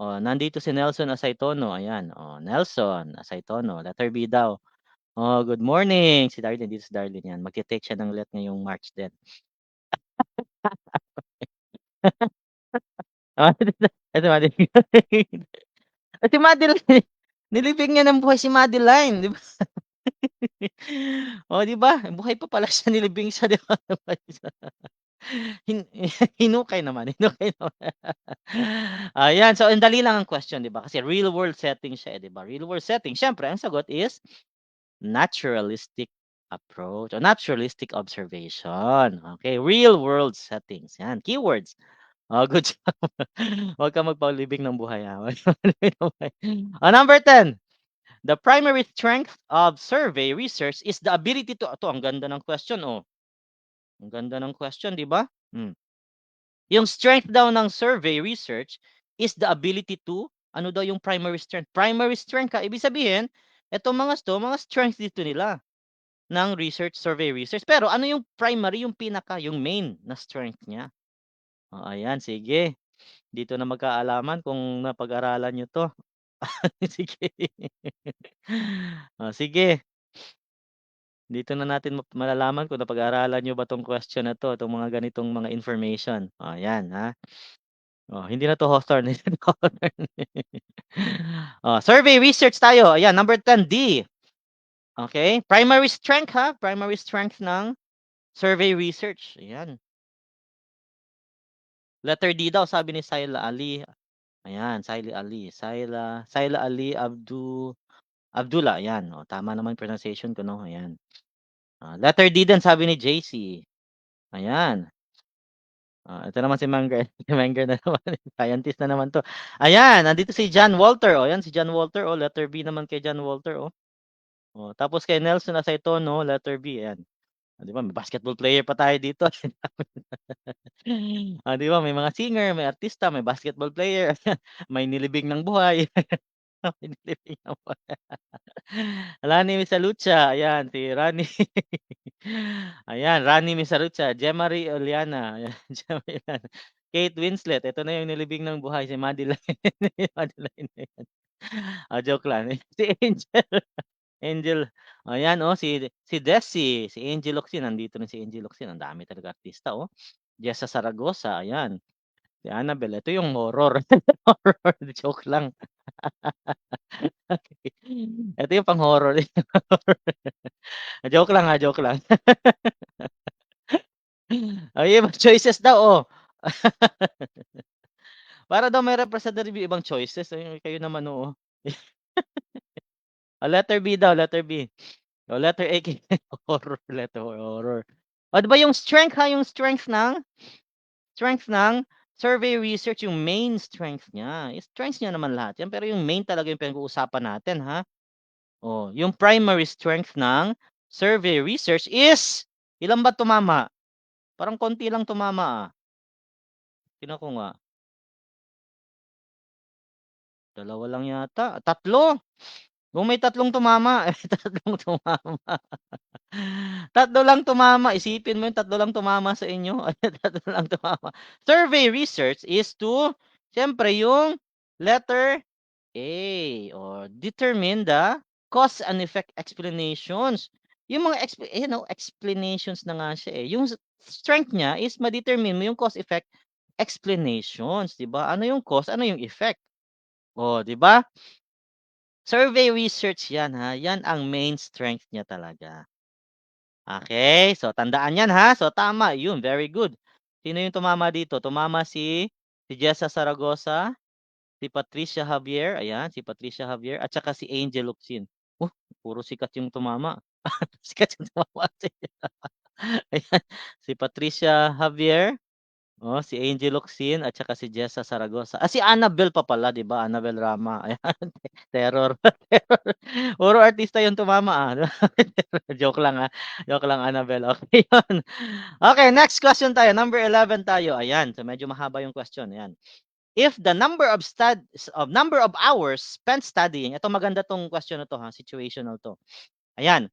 Oh, nandito si Nelson Asaytono, ayan. Oh, Nelson Asaytono, letter B daw. Oh, good morning. Si Darlene, dito si Darlene 'yan. Magte-take siya ng let ngayong March din. Ah, ito Madeline. Si Madeline, nilibing niya ng buhay si Madeline, 'di ba? Oh, 'di ba? Buhay pa pala siya, nilibing siya, 'di ba? Hin hinukay naman, hinukay naman. Ayan, so ang dali lang ang question, 'di ba? Kasi real world setting siya, eh, 'di ba? Real world setting, siyempre ang sagot is naturalistic approach o naturalistic observation. Okay, real world settings. Yan, keywords. Oh, good job. Huwag kang magpaulibing ng buhay, ha. Huwag kang maglibing ng buhay. Number 10, the primary strength of survey research is the ability to, ito ang ganda ng question, oh. Ang ganda ng question, 'di ba? Yung strength daw ng survey research is the ability to, ano daw yung primary strength? Primary strength, ha. Ibig sabihin, etong mga strength dito nila ng research, survey research. Pero ano yung primary, yung pinaka, yung main na strength niya? Oh, ayan, sige. Dito na magkaalaman kung napag-aralan niyo 'to. Sige. Oh, sige. Dito na natin malalaman kung napag-aralan niyo ba 'tong question na 'to, 'tong mga ganitong mga information. Oh, ayan, ha. Oh, hindi na 'to Hawthorne, hindi na Hawthorne. Oh, survey research tayo. Ayan, number 10, D. Okay, primary strength, ha, primary strength ng survey research, ayan. Letter D daw sabi ni Saila Ali, ayan, Saila Ali Abdullah, ayan, oh, tama naman pronunciation ko 'no, ayan. Letter D din sabi ni JC, ayan. Ito naman si Manger, si Manger na naman, scientist na naman 'to. Ayan, nandito si John Walter, oh, ayan si John Walter, oh, letter B naman kay John Walter, oh. Oh, tapos kay Nelson Acetono, letter B, ayan. 'Di ba may basketball player pa tayo dito. 'Di ba may mga singer, may artista, may basketball player, may nilibing ng buhay. May nilibing ng buhay. Rani Misalucha, ayan si Rani. Ayan, Rani Misalucha, Jemarie Oliana, ayan, Jemarie Oliana. Kate Winslet, ito na yung nilibing ng buhay si Madeline. Madeline na yan. Joke lang. Si Angel, Angel, ayan, oh, si Desi, si Angel Locsin, nandito na si Angel Locsin, ang dami talaga artista, oh. Jessa Zaragoza, ayan. Si Annabel, ito yung horror. Horror, joke lang. Ito yung pang-horror. Joke lang, joke lang. Yung ibang choices daw, oh. Para daw may representative yung ibang choices, kayo naman, oo. Letter B daw, letter B. Letter A horror, letter horror. 'Di ba yung strength, ha, yung strength ng survey research, yung main strength niya. Strengths niya naman lahat 'yan, pero yung main talaga yung pinag-uusapan natin, ha. Oh, yung primary strength ng survey research is, ilan ba tumama? Parang konti lang tumama, ah. Tingnan ko nga. Dalawa lang yata, tatlo. Kung may tatlong tumama, tatlong tumama. Tatlo lang tumama, isipin mo yung tatlo lang tumama sa inyo, tatlo lang tumama. Survey research is to, siyempre yung letter A, or determine the cause and effect explanations. Yung mga explanations na nga siya, eh. Yung strength niya is ma-determine mo yung cause effect explanations, 'di ba? Ano yung cause, ano yung effect? Oh, 'di ba? Survey research 'yan, ha, 'yan ang main strength niya talaga. Okay, so tandaan 'yan, ha. So tama, yun, very good. Sino yung tumama dito? Tumama si Jessa Zaragoza, si Patricia Javier, ayan, si Patricia Javier at saka si Angel Locsin. Puro sikat yung tumama. Sikat yung tumama. Ayan, si Patricia Javier, si Angel Locsin at saka si Jessa Zaragoza. Si Annabel pa pala, 'di ba? Annabel Rama, ayan, terror, terror. Puro artista yung tumama, Joke lang, joke lang, Annabel, okey yun. Okay, next question tayo, number 11 tayo, ayan. So medyo mahaba yung question, ayan. If the number of hours spent studying, ito maganda 'tong question na 'to, situational 'to. Ayan,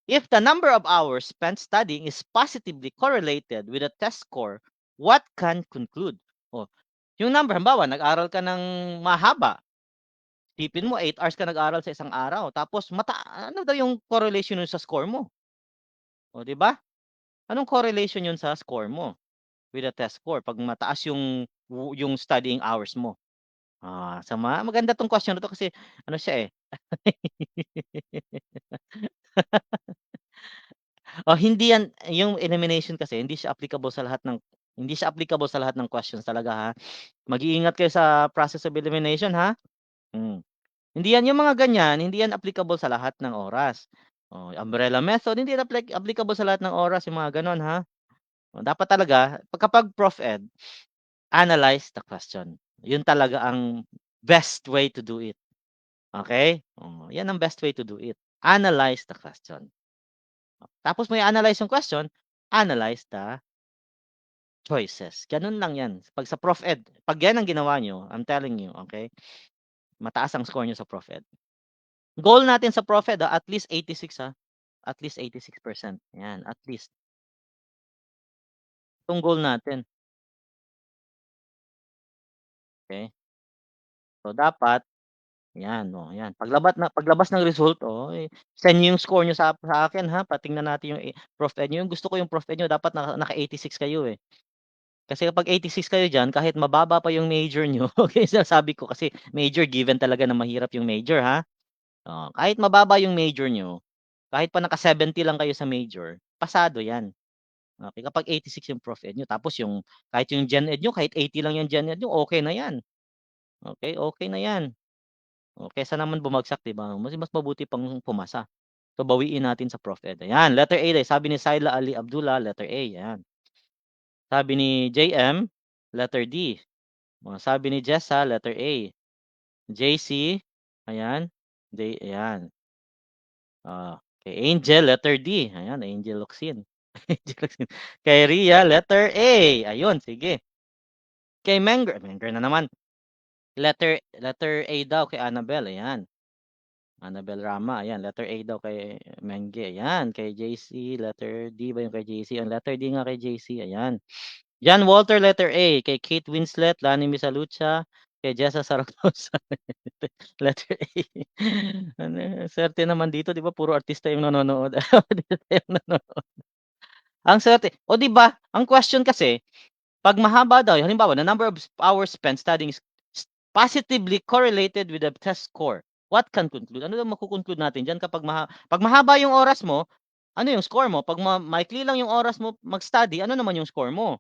if the number of hours spent studying is positively correlated with a test score, what can conclude? Yung number, halimbawa nag-aral ka ng mahaba, isipin mo 8 hours ka nag-aral sa isang araw tapos ano daw yung correlation nun sa score mo? 'Di ba? Anong correlation yun sa score mo with the test score 'pag mataas yung studying hours mo? So maganda 'tong question na 'to kasi ano siya, hindi yan yung elimination kasi hindi siya applicable sa lahat ng questions talaga, ha. Mag-iingat kayo sa process of elimination, ha. Hmm. Hindi yan yung mga ganyan, hindi yan applicable sa lahat ng oras. Umbrella method, hindi yan applicable sa lahat ng oras yung mga gano'n, ha. Dapat talaga kapag Prof Ed, analyze the question. Yun talaga ang best way to do it, okey? Yan ang best way to do it, analyze the question. Tapos mo i-analyze yung question, analyze the choices. Gano'n lang 'yan. 'Pag sa Prof Ed, 'pag 'yan ang ginawa niyo, I'm telling you, okey, mataas ang score niyo sa Prof Ed. Goal natin sa Prof Ed, at least 86, at least 86%, 'yan, at least. 'Yung goal natin, okey. So dapat 'yan. Paglabas ng result, send niyo 'yung score niyo sa akin, ha, patingnan natin 'yung, Prof Ed niyo. 'Yung gusto ko 'yung Prof Ed niyo dapat naka-86 kayo, eh. Kasi kapag 86 kayo diyan, kahit mababa pa 'yung major niyo, kaya sinasabi ko kasi major given talaga na mahirap 'yung major, ha. Kahit mababa 'yung major niyo, kahit pa naka-70 lang kayo sa major, pasado 'yan. Okey, kapag 86 'yung Prof Ed niyo tapos kahit 'yung Gen Ed niyo kahit 80 lang 'yung Gen Ed niyo, okey na 'yan. Okey, okey na 'yan. Kaysa naman bumagsak, 'di ba? Mas mabuti pang pumasa. So, bawiin natin sa Prof Ed. Ayan, letter A, sabi ni Saila Ali Abdullah, letter A, ayan. Sabi ni JM, letter D. Sabi ni Jessa, letter A. JC, ayan, ayan. Kay Angel, letter D. Ayan, Angel Locsin. Angel Locsin. Kay Ria, letter A. Ayun, sige. Kay Menger na naman. Letter A daw kay Annabel, ayan. Annabel Rama, ayan, letter A daw kay Mengge, ayan. Kay JC, letter D ba yung kay JC? Ang letter D nga kay JC, ayan. John Walter, letter A. Kay Kate Winslet, Lani Misalucha, kay Jessa Zaragoza, letter A. Ano, swerte naman dito, 'di ba, puro artista yung nanonood. Artista yung nanonood. Ang swerte. 'Di ba, ang question kasi 'pag mahaba daw, halimbawa, the number of hours spent studying is positively correlated with the test score. What can conclude? Ano daw mako-conclude natin diyan 'pag mahaba yung oras mo, ano yung score mo? 'Pag maikli lang yung oras mo mag-study, ano naman yung score mo?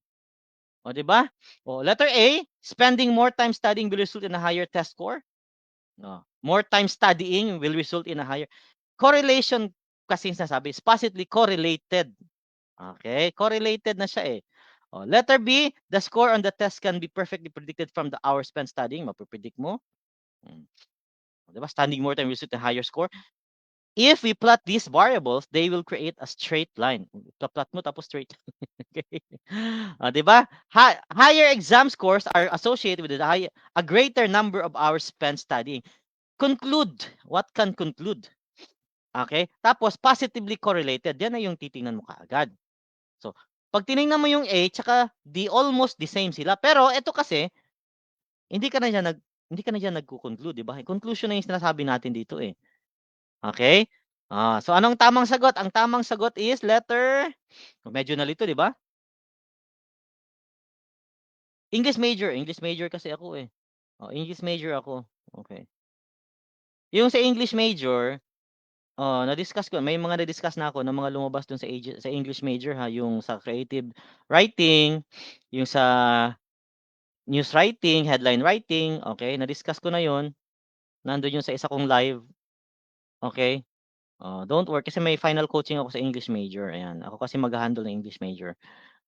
'Di ba? Letter A, spending more time studying will result in a higher test score. More time studying will result in a higher correlation kasi yung sinasabi is positively correlated. Okay, correlated na siya, eh. Letter B, the score on the test can be perfectly predicted from the hours spent studying. Mape-predict mo. Hmm, 'Di ba? Studying more time will result in higher score. If we plot these variables, they will create a straight line. Plot mo tapos straight. Okay. 'Di ba? Higher exam scores are associated with a greater number of hours spent studying. Conclude. What can conclude? Okay? Tapos positively correlated. Yan na yung titingnan mo kaagad. So, 'pag tiningnan mo yung A tsaka D, almost the same sila. Pero ito kasi, hindi ka na diyan nagko-conclude, 'di ba? Conclusion na yung sinasabi natin dito, eh. Okay? So anong tamang sagot? Ang tamang sagot is medyo nalito, 'di ba? English major kasi ako, eh. English major ako. Okay. Yung sa English major, na-discuss ko, may mga na-discuss na ako ng mga lumabas dun sa English major ha, yung sa creative writing, yung sa news writing, headline writing, okay, na-discuss ko na yun. Nandun yun sa isa kong live, okay. Don't worry kasi may final coaching ako sa English major, ayan. Ako kasi mag-ha-handle ng English major.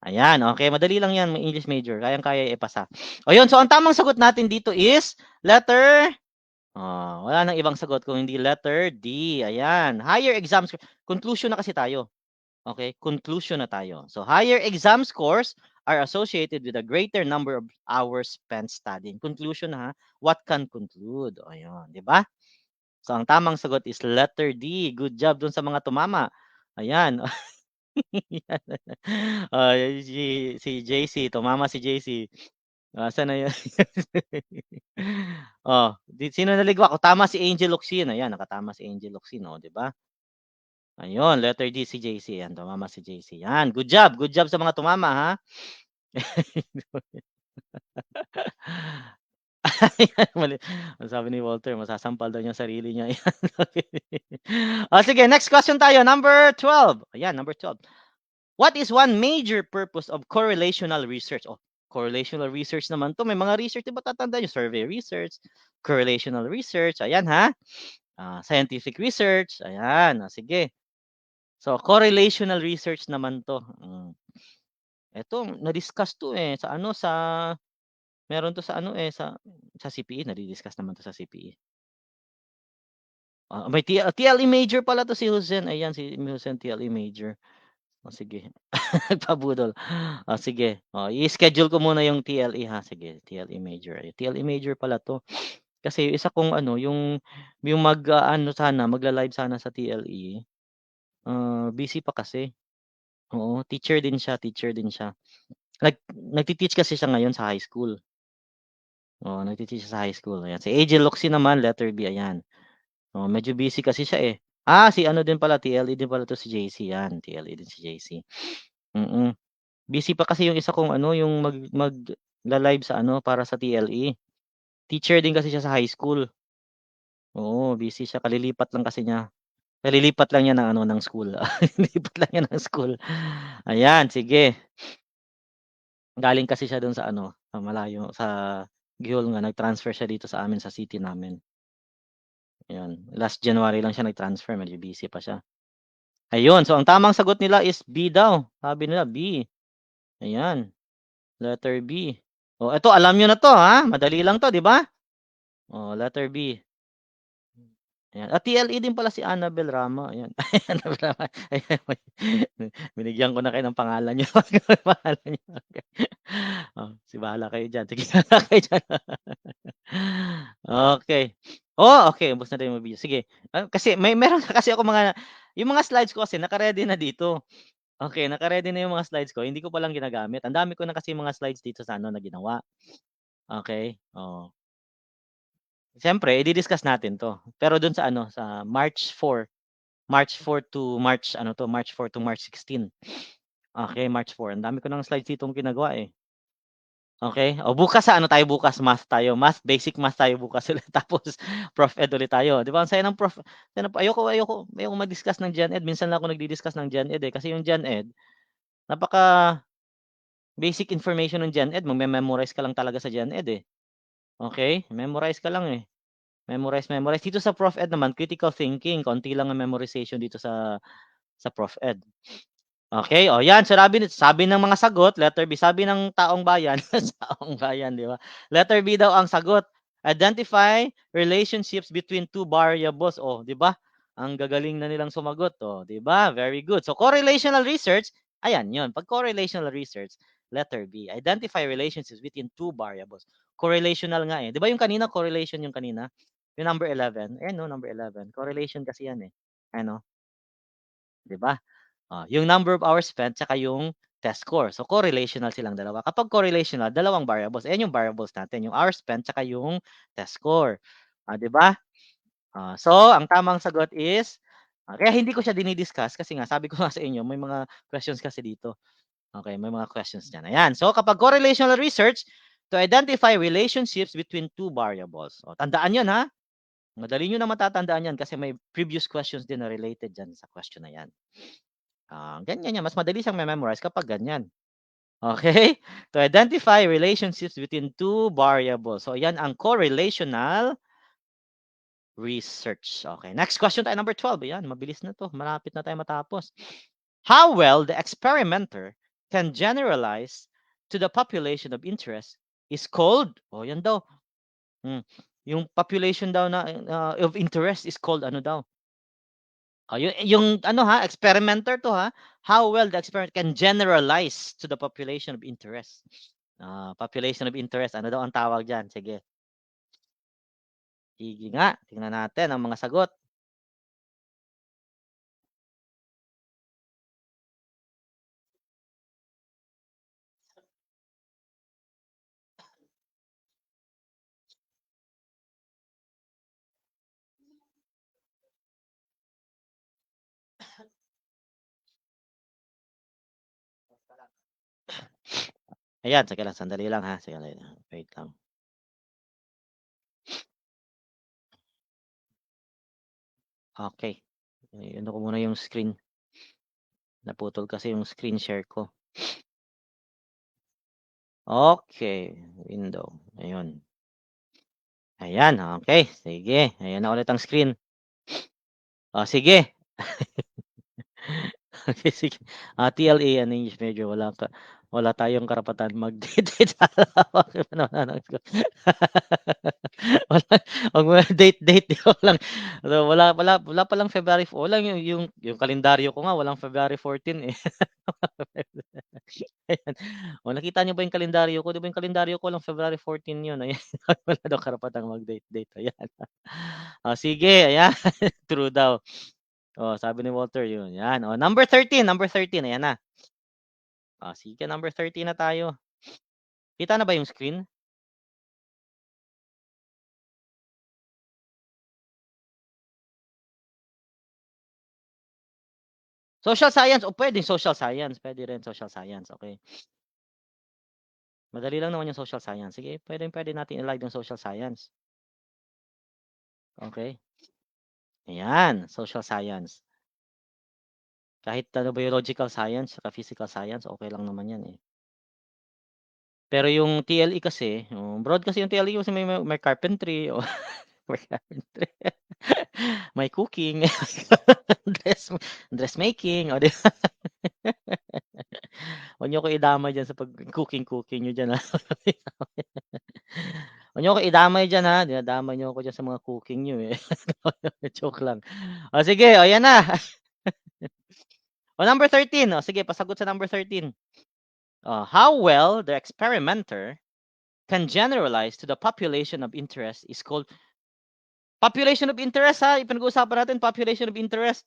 Ayan, okay, madali lang yan, may English major, kayang-kaya ipasa. O yun, so ang tamang sagot natin dito is letter. Wala nang ibang sagot kung hindi letter D. Ayan. Higher exam score. Conclusion na kasi tayo. Okay? Conclusion na tayo. So, higher exam scores are associated with a greater number of hours spent studying. Conclusion na ha. What can conclude? Ayun. Di ba? So, ang tamang sagot is letter D. Good job dun sa mga tumama. Ayan. Si JC. Tumama si JC. Asan na 'yan? Sino naligwa ko? Tama si Angel Locsin, ayan nakatama si Angel Locsin, 'di ba? Ayun, letter D si JC, ayan tumama si JC, 'yan good job sa mga tumama ha. Ayan, mali ang sabi ni Walter masasampal daw niya sarili niya, ayan. Sige next question tayo, number 12, ayan number 12. What is one major purpose of correlational research? Correlational research naman 'to, may mga research 'di ba tatandaan niyo, survey research, correlational research, ayan ha. Scientific research, ayan, sige. So, correlational research naman 'to. Eto na-discuss 'to, sa ano, meron 'to sa ano, sa CPE, nadi-discuss naman 'to sa CPE. May TLE major pala 'to si Husen, ayan si Husen TLE major. Sige. Nagpabudol. Sige. I-schedule ko muna yung TLE ha. Sige, TLE major. TLE major pala 'to. Kasi yung isa kong ano, yung mag-aano sana, magla-live sana sa TLE, busy pa kasi. Oo, teacher din siya. Nagte-teach kasi siya ngayon sa high school. Oo, nagte-teach siya sa high school, ayan. Si AJ Locsin naman, letter B, ayan. Medyo busy kasi siya, eh. Si ano din pala, TLE din pala 'to si JC, 'yan, TLE din si JC. Mm. Busy pa kasi yung isa kong ano, yung magla-live sa ano, para sa TLE. Teacher din kasi siya sa high school. Oo, busy siya kalilipat lang niya ng ano, ng school. Lilipat lang niya ng school. Ayan, sige. Galing kasi siya dun sa ano, sa malayo, sa Gihol nga, nag-transfer siya dito sa amin sa city namin. Ayan, last January lang siya nag-transfer, medyo busy pa siya. Ayun, so ang tamang sagot nila is B daw. Sabi nila B. Ayan, letter B. Eto alam niyo na 'to ha, madali lang 'to, 'di ba? Letter B. Ayan, TLE din pala si Annabel Rama, ayan. Annabel Rama, ayan, binigyan ko na kayo ng pangalan niyo, pangalan niyo. Bahala kayo diyan, sige bahala kayo diyan. Okey. Okey ubos na din yung video, sige. Kasi meron na kasi ako yung mga slides ko kasi naka-ready na dito. Okey, naka-ready na yung mga slides ko, hindi ko pa lang ginagamit. Ang dami ko na kasi mga slides dito sa ano na ginawa. Okey, siyempre i-di-discuss natin 'to. Pero dun sa ano, sa March 4 to March 16. Okey, March 4. Ang dami ko ng slides ditong ginagawa, eh. Okey, bukas sa ano tayo bukas, math tayo, basic math tayo bukas ulit tapos Prof Ed ulit tayo. 'Di ba ang saya ng Prof ayoko mag-discuss ng Gen Ed, minsan lang ako nagdi-discuss ng Gen Ed, kasi yung Gen Ed napaka-basic information ng Gen Ed, magme-memorize ka lang talaga sa Gen Ed, eh. Okey, memorize ka lang, eh. Memorize. Dito sa Prof Ed naman critical thinking, konti lang ang memorization dito sa Prof Ed. Okey, 'yan sabi ng mga sagot, letter B, sabi ng taong bayan, taong bayan, 'di ba? Letter B daw ang sagot. Identify relationships between two variables. 'Di ba? Ang gagaling na nilang sumagot, 'di ba? Very good. So, correlational research, ayan 'yun. 'Pag correlational research, letter B, identify relationships between two variables. Correlational nga, eh. 'Di ba yung kanina correlation yung kanina? Yung number 11, ayan number 11, correlation kasi 'yan, eh. Ano, 'di ba? Yung number of hours spent tsaka yung test score. So, correlational silang dalawa. Kapag correlational, dalawang variables. Ayan yung variables natin, yung hours spent tsaka yung test score. 'Di ba? So, ang tamang sagot is, kaya hindi ko siya dini-discuss kasi nga sabi ko nga sa inyo may mga questions kasi dito. Okay, may mga questions diyan. Ayan. So, kapag correlational research, to identify relationships between two variables. Tandaan 'yun ha. Madali nyo na matatandaan yan kasi may previous questions din na related dyan sa question na yan. Ganyan yan. Mas madali siyang memorize kapag ganyan. Okay? To identify relationships between two variables. So, yan ang correlational research. Okay. Next question tayo, number 12. Ayan, mabilis na to. Malapit na tayo matapos. How well the experimenter can generalize to the population of interest is called, yan daw. Yung population daw na of interest is called ano daw? Yung ano experimenter to how well the experiment can generalize to the population of interest. Population of interest, ano daw ang tawag diyan? Sige. Sige nga, tingnan natin ang mga sagot. Ayan, sige lang, sandali lang ha. Sige lang, wait lang. Okay. Ano ko muna yung screen. Naputol kasi yung screen share ko. Okay, window. Ayun. Ayan, okay. Sige. Ayan na ulit ang screen. Sige. Okay, sige. TLA and English major, wala tayong karapatan mag-date sa wala, date lang. So, wala pa lang February 4. Wala yung kalendaryo ko nga walang February 14 eh. Ayan. Nakita niyo ba yung kalendaryo ko? 'Di ba yung kalendaryo ko lang February 14 yun. Ayan. Wala daw karapatang mag-date. Ayan. Sige, ayan. True daw. Sabi ni Walter yun. Yan. Number 13. Ayan na. Sige, number 13 na tayo. Kita na ba yung screen? Social science. Pwede social science. Pwede rin social science. Okay. Madali lang naman yung social science. Sige, pwede natin i-live yung social science. Okay. Ayan, social science. Kahit biological science, saka physical science, okay lang naman yan eh. Pero yung TLE kasi, broad kasi yung TLE kasi may carpentry, may carpentry. May cooking, dressmaking, di ba? Huwag niyo ko idamay diyan sa pag-cooking niyo diyan, Huwag niyo ko idamay diyan, dinadamay niyo ako diyan sa mga cooking niyo eh. Joke lang. Sige, ayan na. Number 13. Sige, pasagot sa number 13. How well the experimenter can generalize to the population of interest is called population of interest ipinag-uusapan natin population of interest.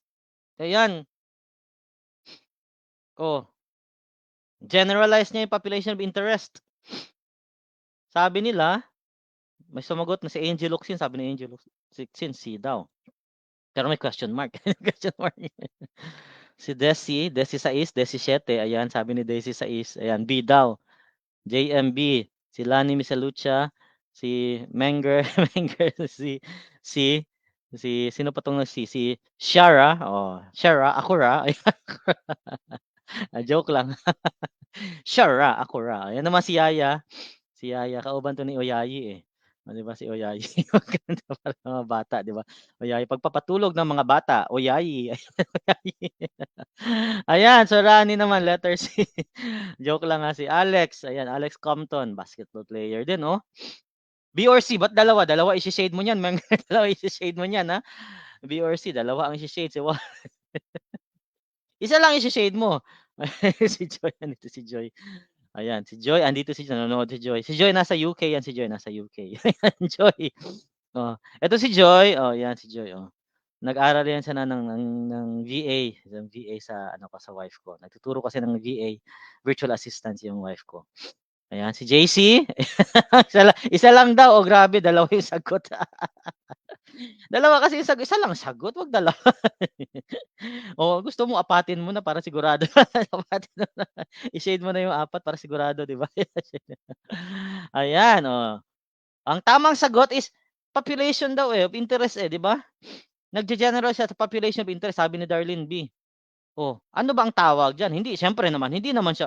Ayan. Generalize niya yung population of interest. Sabi nila, may sumagot na si Angel Luxin, sabi ni Angel Luxin, C daw. Pero may question mark. Question mark. Si Desi 6, Desi 7, ayan, sabi ni Desi 6, ayan, B daw. JMB, si Lani Misalucha, si Menger, si sino pa tong si Shara, Shara, Akura. Joke lang. Shara, Akura. Ayan naman si Yaya. Si Yaya, kauban to ni Oyayi eh. Di ba si Oyayi? Maganda para sa mga bata, di ba? Oyayi, pagpapatulog ng mga bata, Oyayi. Ayan, so Rani naman, letter C. Joke lang si Alex. Ayan, Alex Compton, basketball player din, B or C, ba't dalawa? Dalawa isi-shade mo niyan, dalawa isi-shade mo niyan, B or C, dalawa ang isi-shade. Isa lang isi-shade mo. Si Joy, andito si Joy. Ayan, si Joy, andito nanonood si Joy. Si Joy nasa UK yan, si Joy nasa UK. Ayan, Joy. Ito si Joy. Yan si Joy. Nag-aral yan siya ng VA, sa sa wife ko. Nagtuturo kasi ng VA, virtual assistant yung wife ko. Ayan, si JC. isa lang daw. Grabe, dalawa yung sagot. Dalawa kasi yung sagot. Isa lang sagot, wag dalawa. Gusto mo apatin mo na para sigurado. Apatin mo na. I-shade mo na yung 4 para sigurado, di ba? Ayan, Ang tamang sagot is population daw, of interest, 'di ba? Nagge-general siya sa population of interest, sabi ni Darlene B. Oh, ano ba ang tawag diyan? Hindi, siyempre naman, hindi naman siya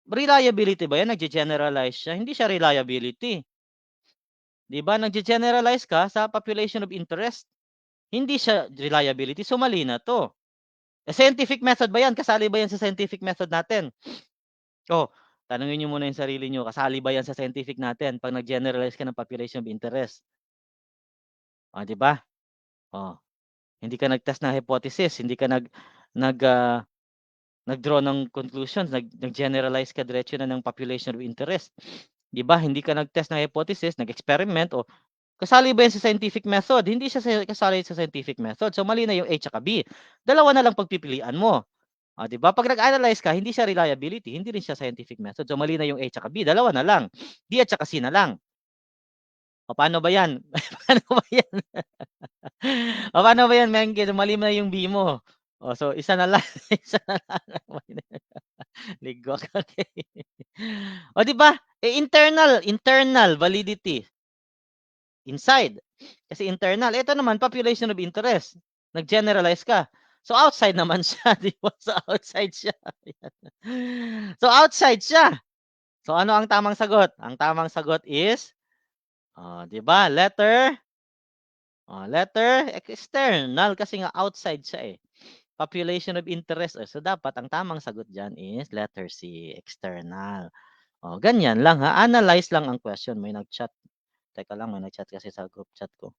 reliability ba 'yan, nagge-generalize siya? Hindi siya reliability. 'Di ba, nagge-generalize ka sa population of interest, hindi siya reliability, so mali na 'to. Scientific method ba 'yan? Kasali ba 'yan sa scientific method natin? Oh, tanungin niyo muna 'yung sarili niyo, kasali ba 'yan sa scientific natin 'pag nag-generalize ka ng population of interest? Oh, 'di ba? Oh, hindi ka nag-test ng hypothesis, hindi ka nag, nag-draw ng conclusions, nag-generalize ka diretso na ng population of interest. 'Di ba, hindi ka nag-test ng hypothesis, nag-experiment, o kasali ba 'yan sa scientific method? Hindi siya kasali sa scientific method. So mali na 'yung A tsaka B. Dalawa na lang pagpipilian mo. 'Di ba? 'Pag nag-analyze ka, hindi siya reliability, hindi rin siya scientific method. So mali na 'yung A tsaka B, dalawa na lang. D at saka C na lang. O paano ba 'yan? Paano ba 'yan? O paano ba 'yan, Mengke? Mali na 'yung B mo. O so isa na lang, isa na lang. Ligwak, okey. O 'di ba, internal internal validity, inside. Kasi internal, ito naman population of interest, nag-generalize ka. So outside naman siya, 'di ba? So outside siya, ayan. So outside siya. So ano ang tamang sagot? Ang tamang sagot is, 'di ba, letter external kasi nga outside siya, eh. Population of interest, so dapat ang tamang sagot diyan is letter C, external. Ganyan lang, ha, analyze lang ang question. May nag-chat, teka lang, may nag-chat kasi sa group chat ko.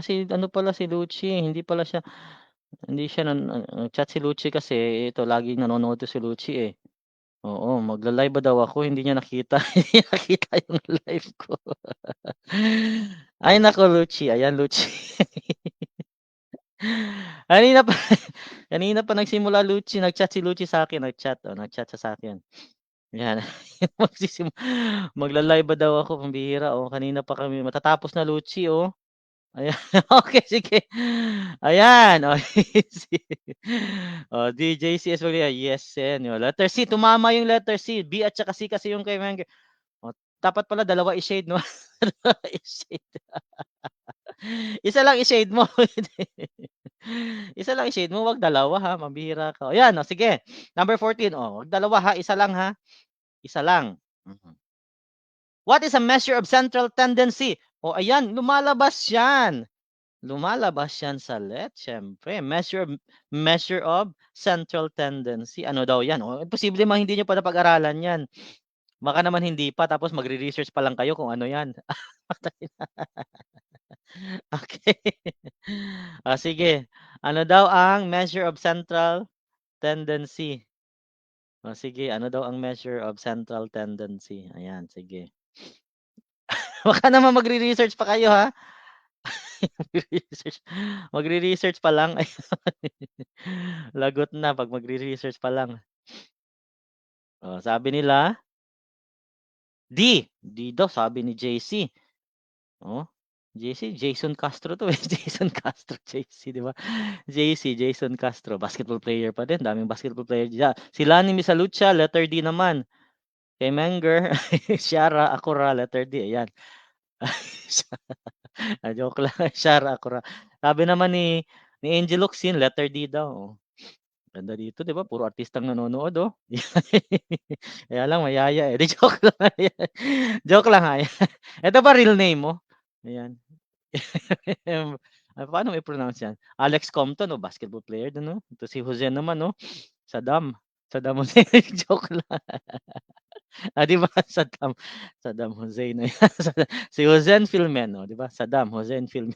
Si ano pala, si Lucci, hindi siya nag-chat si Lucci kasi ito laging nanonood 'to si Lucci, eh. Oo, magla-live ba daw ako, hindi niya nakita, hindi niya nakita yung live ko. Ay naku, Lucci, ayan Lucci. Kanina pa kanina pa nagsimula Lucci, nag-chat si Lucci sa'kin, nag-chat siya sa'kin. Yan, magla-live ba daw ako, pambihira, kanina pa kami matatapos na Lucci, Ayan, okey sige. Ayan, easy. DJCS Maria, yes sen, letter C, tumama yung letter C, B at saka C kasi yung kay Mengge. Dapat pala dalawa i-shade 'no, dalawa i-shade. Isa lang i-shade mo, isa lang i-shade mo, 'wag dalawa ha, mambihira ka. Ayan, sige, number 14, 'wag dalawa ha, isa lang ha, isa lang. What is a measure of central tendency? Ayan, lumalabas yan. Lumalabas yan sa siyempre, measure of central tendency. Ano daw yan? Imposible mang hindi niyo pa napag-aralan yan. Baka naman hindi pa, tapos magre-research pa lang kayo kung ano yan. Okay. Sige. Ano daw ang measure of central tendency? Sige, ano daw ang measure of central tendency? Ayan, sige. Baka naman magre-research pa kayo, ha? Magre-research magre-research pa lang. Lagot na 'pag magre-research pa lang. Sabi nila D daw sabi ni JC. Jason Castro 'to, eh, Jason Castro, JC, 'di ba? Jason Castro, basketball player pa din, daming basketball player diyan. Si Lani Misalucha, letter D naman. Kay Menger, Shara Akora, letter D, ayan. Joke lang, Shara Akora. Sabi naman ni Angel Locsin, letter D daw, Ganda dito, 'di ba, puro artistang nanonood, Kaya lang mayaya, eh, 'di joke lang, joke lang, ha. Ito ba real name mo? Ayan. Paano mo i-pronounce 'yan? Alex Compton, basketball player din, 'no? Ito si Jose naman, Saddam Hussein, joke lang. 'Di ba, Saddam Hussein, ayan. Si Josen Filmen, 'di ba, Saddam Josen Filmen.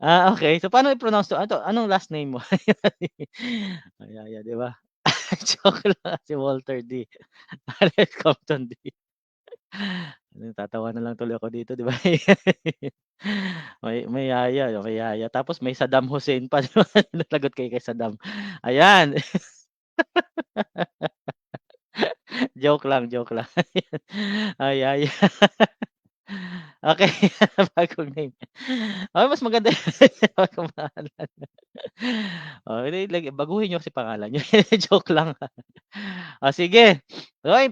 Okey. So, paano i-pronounce 'to? Anong last name mo? Mayaya, 'di ba? Joke lang, si Walter D. Alex Compton D. Natatawa na lang tuloy ako dito, 'di ba? May yaya, tapos may Saddam Hussein pa, 'di ba? Lagot kayo kay Saddam. Ayan. Joke lang. Yaya. Okey, bagong name. Mas maganda bagong pangalan. Oh, hindi baguhin niyo kasi pangalan niyo. Joke lang. Sige. Uy,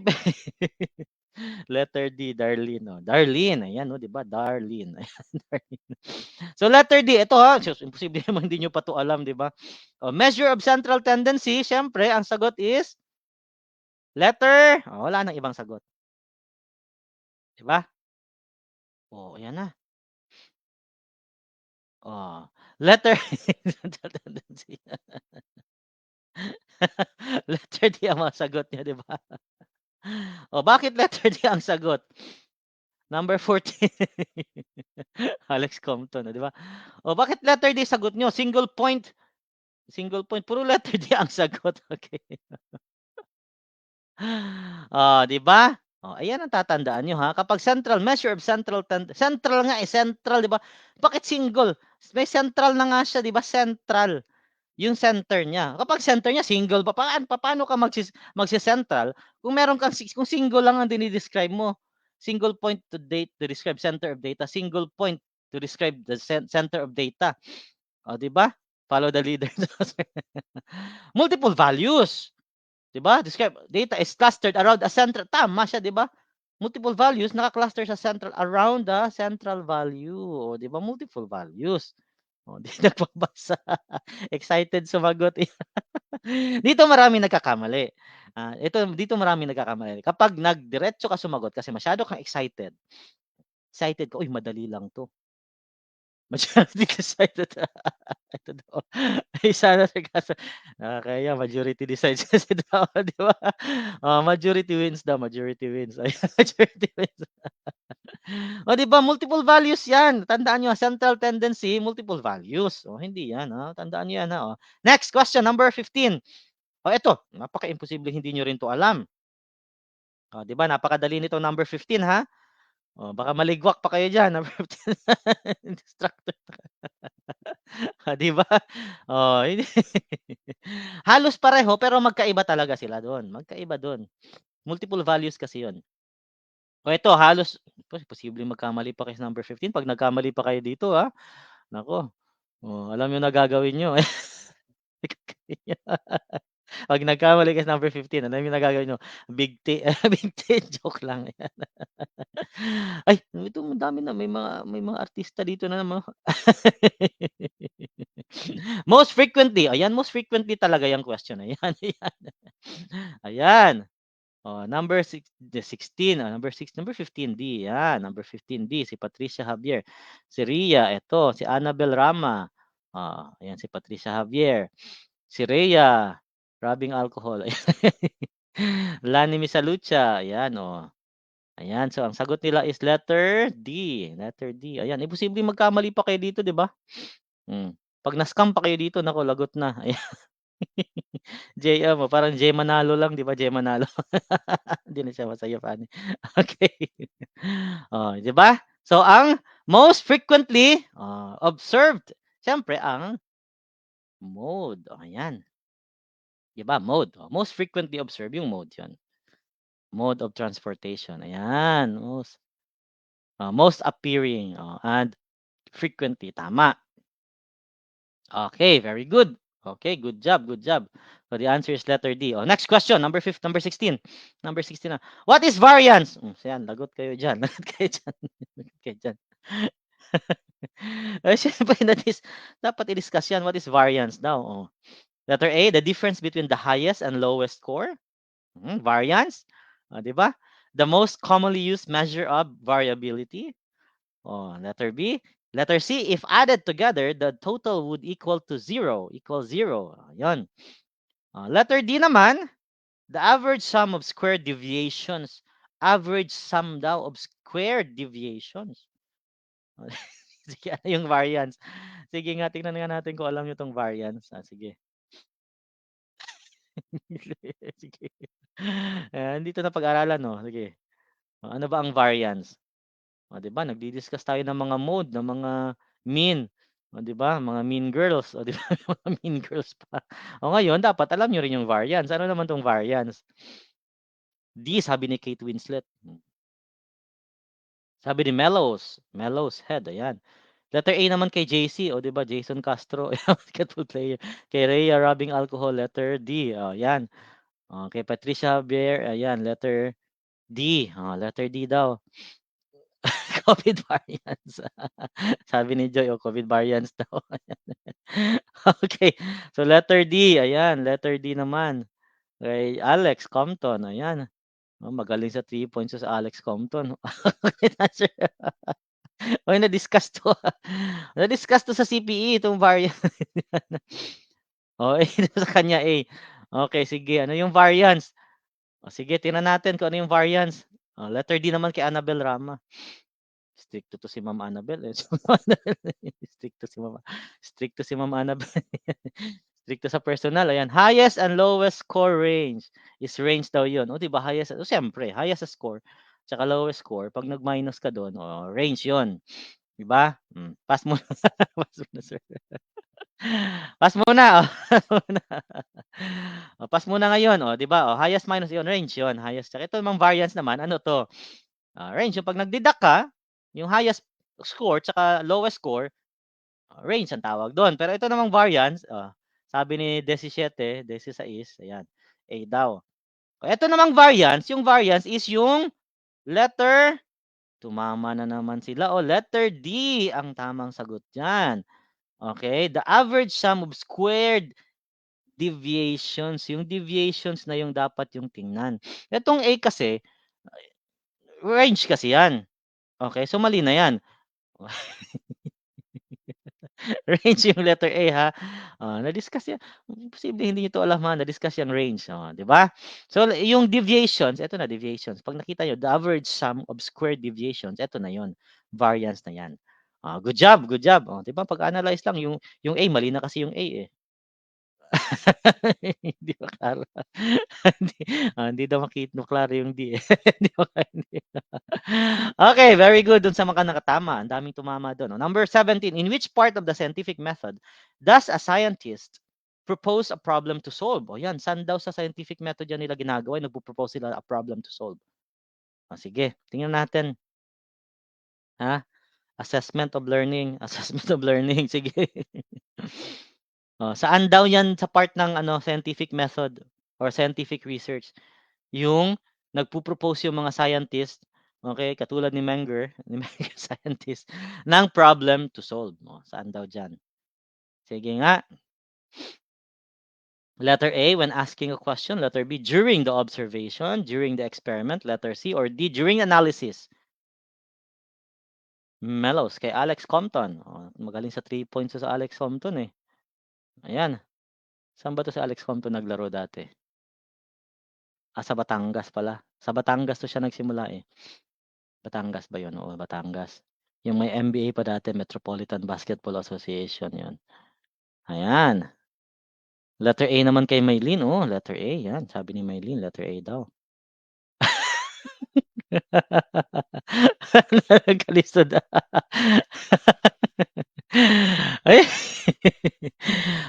letter D, Darlene, oh. Darlene, ayan, oh, 'di ba? Darlene. Ayan, Darlene. So letter D, ito ha, imposible naman hindi niyo pa 'to alam, 'di ba? Oh, measure of central tendency, siyempre ang sagot is wala nang ibang sagot, 'di ba? Oh, ayan na. Oh, letter central tendency. Letter D ang mga sagot niyo, 'di ba? Oh, bakit letter D ang sagot? Number 14. Alex Compton, oh, 'di ba? Oh, bakit letter D sagot niyo? Single point, puro letter D ang sagot, okey. 'Di ba? Ayan ang tatandaan niyo, ha, kapag central, measure of central nga, central, 'di ba? Bakit single? May central na nga siya, 'di ba, central. Yung center niya. Kapag center niya single pa, paano ka magse-central kung meron kang kung single lang ang dini-describe mo. Single point to describe center of data, single point to describe the center of data. 'Di ba? Follow the leader. Multiple values, 'di ba? Describe data is clustered around a central. Tama siya, 'di ba? Multiple values naka-cluster sa central around the central value. 'Di ba? Multiple values. 'Di nagbabasa. Excited sumagot. Dito maraming nagkakamali. Dito maraming nagkakamali. Kapag nagdiretso ka sumagot kasi masyado kang excited ka, "Uy, madali lang 'to." Masyadong excited. Ito daw, ay sana sarcasm. Nakakahiya, majority decides kasi daw, 'di ba? Majority wins daw, majority wins. Ayan, majority wins. 'Di ba multiple values 'yan. Tandaan niyo, central tendency, multiple values. Hindi 'yan, tandaan niyo 'yan, Next question, number 15. Eto, napaka-imposibleng hindi niyo rin 'to alam. 'Di ba napakadali nito number 15, ha. Baka maligwak pa kayo diyan, number 15. Distracted. 'Di ba? Hindi halos pareho pero magkaiba talaga sila do'n, magkaiba do'n. Multiple values kasi 'yun. Ito halos posibleng magkamali pa kayo sa number 15, 'pag nagkamali pa kayo dito, naku, alam niyo na gagawin niyo. 'Pag nagkamali ka sa number 15, alam niyo na gagawin niyo, big T, big T, joke lang, yan. Ay, ito madami na may mga artista dito na naman. Most frequently, ayan, most frequently talaga yang question na yan, ayan. Ayan, number the 16, number 15D, yan, number 15D, si Patricia Javier. Si Ria, eto, si Annabel Rama, ayan si Patricia Javier. Si Rhea, grabbing alcohol. Lani Misalucha, ayan, Ayan, so ang sagot nila is letter D. Ayan, imposibleng magkamali pa kayo dito, 'di ba? 'Pag na-scam pa kayo dito, naku, lagot na. Ayan. Parang Jay Manalo lang, 'di ba, Jay Manalo? Hindi na siya masaya, funny. Okey. 'Di ba? So ang most frequently, observed, siyempre ang mode, ayan. 'Di ba, mode, most frequently observed yung mode 'yun. Mode of transportation, ayan, most appearing, and frequently, tama. Okay, very good. Okay, good job, good job. So the answer is letter D. Next question, number 16. Number 16 na. What is variance? So yan, lagot kayo diyan. Lagot kayo diyan. Lagot kayo diyan. Siyempre dapat i-discuss yan. What is variance daw? Letter A, the difference between the highest and lowest score. Variance. 'Di ba? The most commonly used measure of variability. Letter B. Letter C, if added together, the total would equal to 0. Equal 0. Ayan. Letter D naman, the average sum of square deviations. Average sum daw of square deviations. Sige, ano yung variance? Sige nga, tingnan nga natin kung alam nyo itong variance. Sige. Sige. Dito na pag-aralan, Sige. Ano ba ang variance? 'Di ba nagdi-discuss tayo ng mga mode, ng mga mean, 'di ba? Mga mean girls, 'di ba? Mga mean girls pa. Ngayon dapat alam niyo rin yung variance. Ano naman 'tong variance? D, sabi ni Kate Winslet. Sabi ni Mellows Head, ayan. Letter A naman kay JC, o 'di ba, Jason Castro, basketball player. Kay Rhea, rubbing alcohol, letter D, oh, 'yan. Oh, kay Patricia Javier, ayan, letter D, oh, letter D daw. COVID variants. Sabi ni Joy, oh, COVID variants daw. Okay, so letter D, ayan, letter D naman. Kay Alex Compton, ayan. Oh, magaling sa 3 points si Alex Compton. Correct answer. Uy, na-discuss 'to, na-discuss 'to sa CPE itong variant. Oh, eh, sa kanya A. Okay, sige, ano yung variance? Oh, sige, tingnan natin kung ano yung variance. Oh, letter D naman kay Annabel Rama. Stricto to si Ma'am Annabel, eh. Stricto si Ma'am stricto si Ma'am Annabel. Stricto sa personal, ayan. Highest and lowest score range is range daw 'yun. Oh, 'di ba highest, oh, siyempre highest sa score tsaka lowest score 'pag nag-minus ka do'n, oh, range 'yun, 'di ba? Pass muna, pass muna sir. Pass muna, oh, pass muna. Oh, pass muna ngayon, oh, 'di ba, oh, highest minus 'yun, range 'yun, highest. Tsaka ito namang variance naman, ano 'to, range yung 'pag nag-deduct ka, yung highest score tsaka lowest score, range ang tawag do'n. Pero ito namang variance, sabi ni 17, 16, ayan, A daw. Ito namang variance, yung variance is yung letter, tumama na naman sila, oh, letter D ang tamang sagot diyan. Okay, the average sum of squared deviations, yung deviations na yung dapat yung tingnan. Itong A kasi, range kasi yan. Okay, so mali na yan. Range yung letter A, ha. Na-discuss yan. Posible hindi niyo 'to alam, ha, na-discuss yang range, 'di ba? So yung deviations, eto na deviations. 'Pag nakita niyo the average sum of squared deviations, eto na 'yon, variance na 'yan. Good job, good job. 'Di ba pag-analyze lang yung A, mali na kasi yung A, eh. Hindi maklaro. Hindi, hindi daw maklaro yung D, eh. Hindi hindi. Okay, very good dun sa mga nakatama. Ang daming tumama dun, oh. Number 17, in which part of the scientific method does a scientist propose a problem to solve? O yan, saan daw sa scientific method yan nila ginagawa, nagpo-propose sila a problem to solve? Sige, tingnan natin, ha? Assessment of learning, assessment of learning, sige. Saan daw yan sa part ng ano, scientific method or scientific research? Yung nagpo-propose yung mga scientist, okay, katulad ni Menger, ni Menger scientist, ng problem to solve. Saan daw diyan? Sige nga. Letter A, when asking a question. Letter B, during the observation, during the experiment. Letter C or D, during analysis. Mellows kay Alex Compton. Magaling sa 3 points sa Alex Compton, eh. Ayan. Saan ba 'to si Alex Compton naglaro dati? Sa Batangas pala. Sa Batangas 'to siya nagsimula, eh. Batangas ba 'yun? Oo, Batangas. Yung may MBA pa dati, Metropolitan Basketball Association 'yun. Ayan. Letter A naman kay Maylin, letter A 'yan, sabi ni Maylin letter A daw. Nagkalista na. Ay.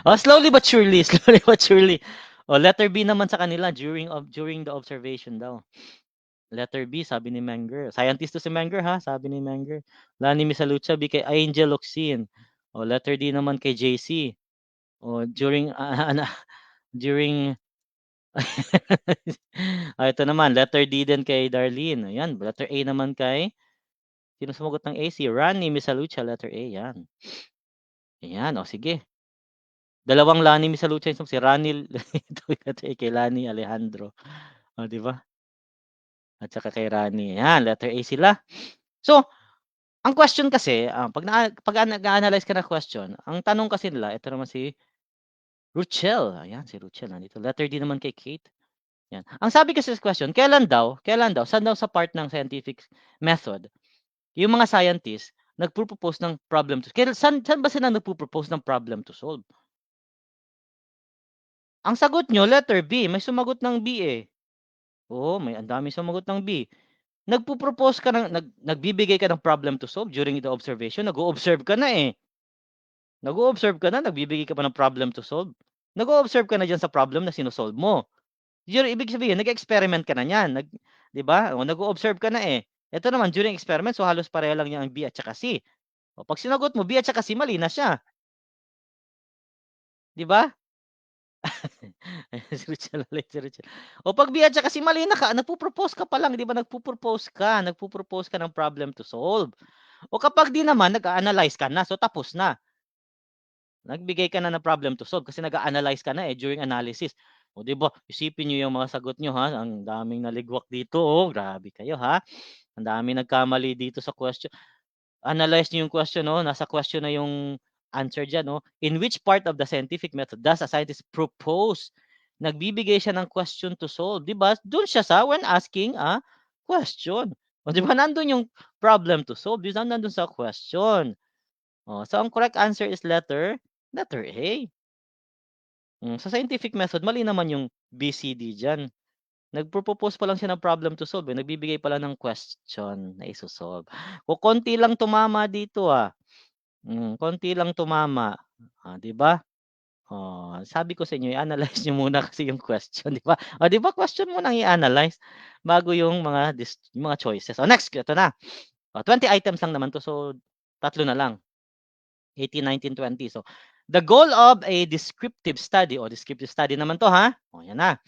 Slowly but surely, slowly but surely. Letter B naman sa kanila, during the observation daw. Letter B, sabi ni Menger. Scientist 'to si Menger, ha, sabi ni Menger. Lani Misalucha B kay Angel Locsin. Letter D naman kay JC. During, during ito naman, letter D din kay Darlene. Ayan, letter A naman kay, sino sumagot ng A? Si Rani Misalucha, letter A, yan. Ayan, sige. Dalawang Lani Misalucha, si Rani, letter A kay Lani Alejandro. 'Di ba? At saka kay Rani. Ayan, letter A sila. So, ang question kasi, 'pag nag-a-analyze ka ng question, ang tanong kasi nila, ito naman si Ruchel. Ayan, si Ruchel nandito. Letter D naman kay Kate. Yan. Ang sabi kasi sa question, kailan daw, saan daw sa part ng scientific method, yung mga scientist nagpo-propose ng problem to, saan ba sila nagpo-propose ng problem to solve? Ang sagot nyo, letter B. May sumagot ng B, eh. Oo, ang dami sumagot ng B. Nagpo-propose ka nagbibigay ka ng problem to solve during the observation. Nag-o-observe ka na, eh. Nag-o-observe ka na, nagbibigay ka pa ng problem to solve. Nag-o-observe ka na diyan sa problem na sino-solve mo. Ibig sabihin nag-experiment ka na niyan, 'di ba? Nag-o-observe ka na, eh. Ito naman during experiment, so halos pareho lang 'yang B at saka C. O, pag sinagot mo B at saka C, mali na siya. Di ba? Si Richel ulit, si Richel. O pag B at saka C, mali na ka. Nagpo-propose ka pa lang, di ba? Nagpo-propose ka ng problem to solve. O kapag di naman, nag-a-analyze ka na. So, tapos na. Nagbigay ka na ng problem to solve kasi nag-a-analyze ka na during analysis. O 'di ba, isipin niyo yung mga sagot niyo ha, ang daming naligwak dito oh, grabe kayo ha. Ang daming nagkamali dito sa question. Analyze niyo yung question no, nasa question na yung answer diyan no. In which part of the scientific method does a scientist propose? Nagbibigay siya ng question to solve, 'di ba? Doon siya sa when asking a question. O 'di ba nandun yung problem to solve, di nandun sa question. Oh, so ang correct answer is letter A. Sa scientific method mali naman yung BCD diyan. Nagpo-propose pa lang siya ng problem to solve, nagbibigay pa lang ng question na iso-solve. Konti lang tumama dito, konti lang tumama, 'di ba? Oh, sabi ko sa inyo i-analyze niyo muna kasi yung question, 'di ba? Oh, 'di ba question muna ang i-analyze bago yung yung mga choices. Oh, next ito na. 20 items lang naman 'to, so tatlo na lang. 18, 19, 20. So, the goal of a descriptive study naman to ha. O, yan na.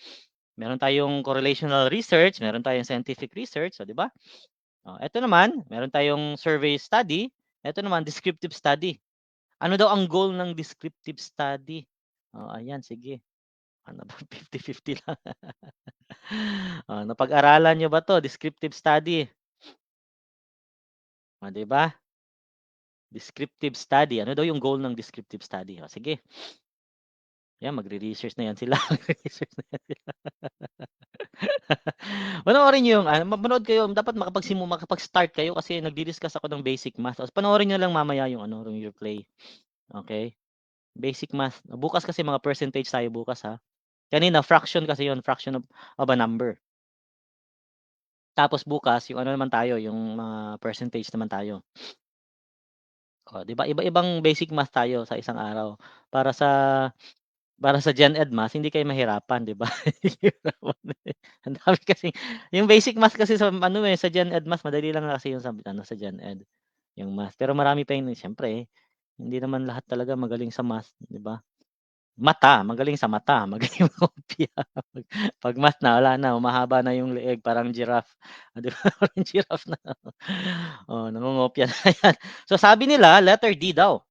Meron tayong correlational research, meron tayong scientific research, so, di ba? O, ito naman, meron tayong survey study, ito naman, descriptive study. Ano daw ang goal ng descriptive study? O, ayan, sige. Ano ba, 50-50 lang. Napag-aralan nyo ba to? Descriptive study. O, di ba? Descriptive study. Ano daw yung goal ng descriptive study? O, sige. Yan, magre-research na yan sila. Magre-research na yan sila. Panoorin niyo yung manood kayo, dapat makapag-start kayo kasi nagdi-discuss ako ng basic math. Tapos panoorin niyo lang mamaya yung yung replay. Okay? Basic math. Bukas kasi mga percentage tayo bukas ha. Kanina fraction kasi yon, fraction of a number. Tapos bukas yung naman tayo, yung mga percentage naman tayo. O, 'di ba? Iba-ibang basic math tayo sa isang araw para sa Gen Ed Math hindi kayo mahirapan, 'di ba? Ang dami kasi yung basic math kasi sa sa Gen Ed Math madali lang kasi yung sa Gen Ed, yung math. Pero marami pa yun siyempre hindi naman lahat talaga magaling sa math, 'di ba? Magaling sa mata, magaling magkopya. Pag math na wala na, humahaba na yung leeg parang giraffe, 'di ba? Parang giraffe na. Nangongopya na yan. So sabi nila letter D daw.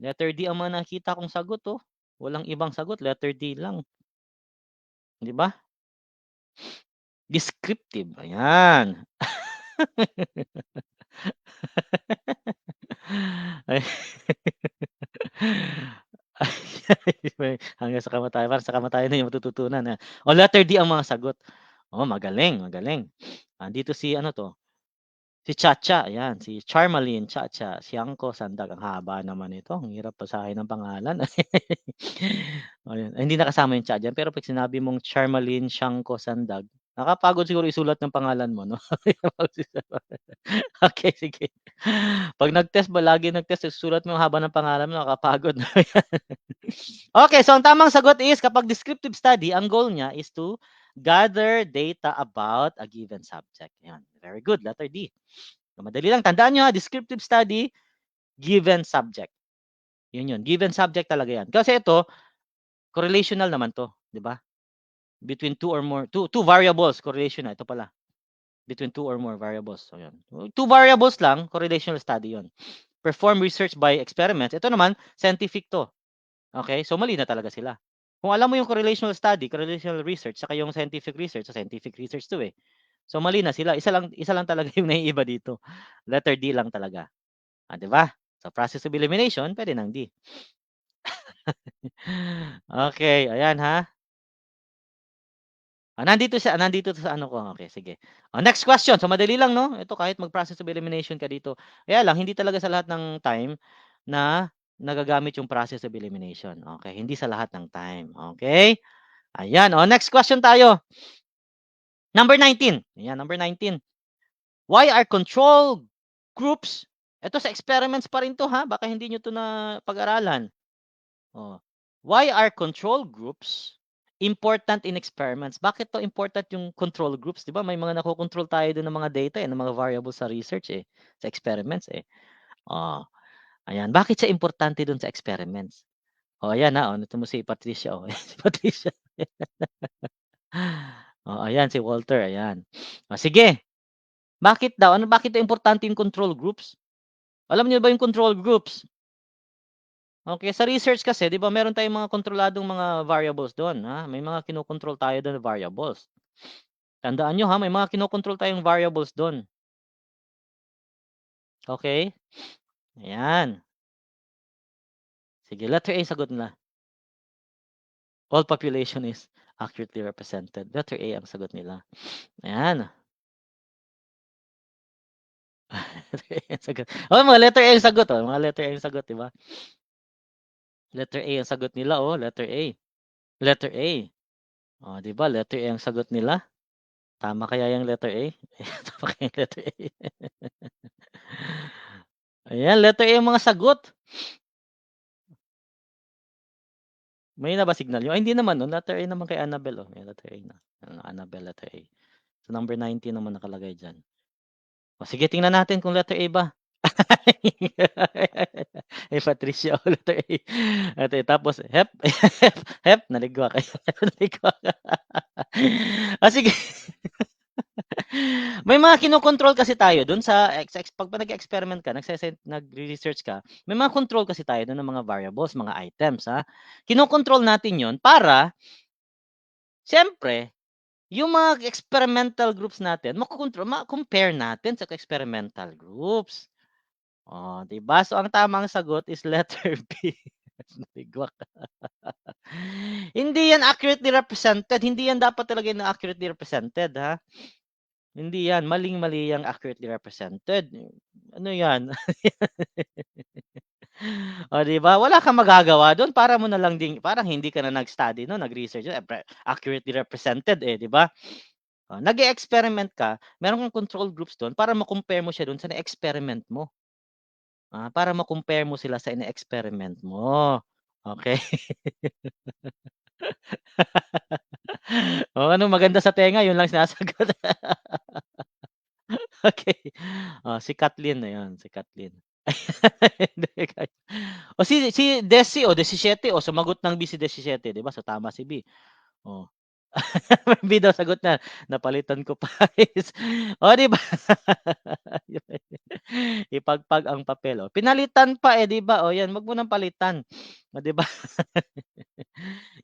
Letter D ang mga nakita kong sagot, oh. Walang ibang sagot, letter D lang. 'Di ba? Descriptive, ayan. Ay. Hanggang sa kamatayan, parang sa kamatayan na yung matututunan, letter D ang mga sagot. Magaling, magaling. Dito si ano 'to, si Chacha, ayan, si Charmaline Chacha Siangco Sandag. Ang haba naman nito, ang hirap basahin ng pangalan. Ayun, hindi nakasama yung Cha diyan, pero 'pag sinabi mong Charmaline Siangco Sandag, nakakapagod siguro isulat ng pangalan mo 'no? Okey, sige. 'Pag nag-test ba, lagi nag-test, isusulat mo yung haba ng pangalan mo, nakakapagod na yan. Okay, so ang tamang sagot is kapag descriptive study, ang goal niya is to gather data about a given subject. Yan, very good, letter D. So, madali lang, tandaan niyo descriptive study, given subject. Yun, given subject talaga yan. Kasi ito, correlational naman to, di ba? Between two or more, two variables, correlation na, ito pala. Between two or more variables. So, yun. Two variables lang, correlational study yun. Perform research by experiments. Ito naman, scientific to. Okay? So, mali na talaga sila. Kung alam mo yung correlational study, correlational research, saka yung scientific research, scientific research to eh. So, mali na sila. Isa lang talaga yung naiiba dito. Letter D lang talaga. Di ba? So, process of elimination, pwede ng D. Okay, ayan ha. Nandito sa ano ko. Okay, sige. Next question. So madali lang 'no? Ito kahit mag-process of elimination ka dito. Kaya lang hindi talaga sa lahat ng time na nagagamit yung process of elimination. Okay, hindi sa lahat ng time. Okay? Ayan, next question tayo. Number 19. Ayan, number 19. Why are control groups, ito sa experiments pa rin to ha, baka hindi nyo to na pag-aralan. Why are control groups important in experiments? Bakit to important yung control groups? 'Di ba may mga nakokontrol tayo doon ng mga data ng mga variables sa research sa experiments . Ayan, bakit siya importante dun sa experiments? Oh, ayan, nito mo si Patricia, si Patricia. Ayan si Walter, ayan. Sige, bakit daw importante yung control groups? Alam niyo ba yung control groups? Okay, sa research kasi 'di ba meron tayong mga kontroladong mga variables do'n, may mga kinokontrol tayo do'n na variables. Tandaan niyo, may mga kinokontrol tayong variables do'n, okey? Ayan, sige letter A sagot nila, all population is accurately represented, letter A ang sagot nila, ayan. Letter A ang sagot, mga letter A ang sagot, mga letter A ang sagot 'di ba? Letter A ang sagot nila, letter A, letter A. 'Di ba letter A ang sagot nila? Tama kaya yung letter A? Tama kaya yung letter A? Ayan, letter A ang mga sagot. Mahina ba signal niyo? Ay hindi naman 'no, letter A naman kay Annabelle, may letter A na. Annabelle, letter A. So, number 19 naman nakalagay diyan. Sige tingnan natin kung letter A ba. Eh, Patricia, letter A. Letter A, tapos hep, hep, naligwa kayo, naligwa ka. Sige. May mga kinokontrol kasi tayo dun sa 'pag nag-e-experiment ka, nagre-research ka, may mga control kasi tayo dun ng mga variables, mga items, Kinokontrol natin yon para siyempre yung mga experimental groups natin ma-compare natin sa experimental groups. 'Di ba? So, ang tamang sagot is letter B. Naligwak. Hindi yan accurately represented, hindi yan dapat talaga na accurately represented, Hindi yan, maling-mali yang accurately represented. Ano yan? 'Di ba? Wala kang magagawa dun, para mo na lang din parang hindi ka na nag-study no, nag-research, accurately represented, 'di ba? Nag-e-experiment ka, meron kang control groups dun para ma-compare mo siya dun sa na-experiment mo. Para ma-compare mo sila sa ine-experiment mo, okey. Ano maganda sa tenga yun lang sinasagot. Okey. Si Kathleen na yun, si Kathleen. Hindi si Desi, 17, sumagot ng B si 17, 'di ba? So, tama si B. Oh. B daw sagot na, napalitan ko pa is 'di ba? Ipagpag ang papel, pinalitan pa, 'di ba? 'Yan, 'wag mo ng palitan, 'di ba?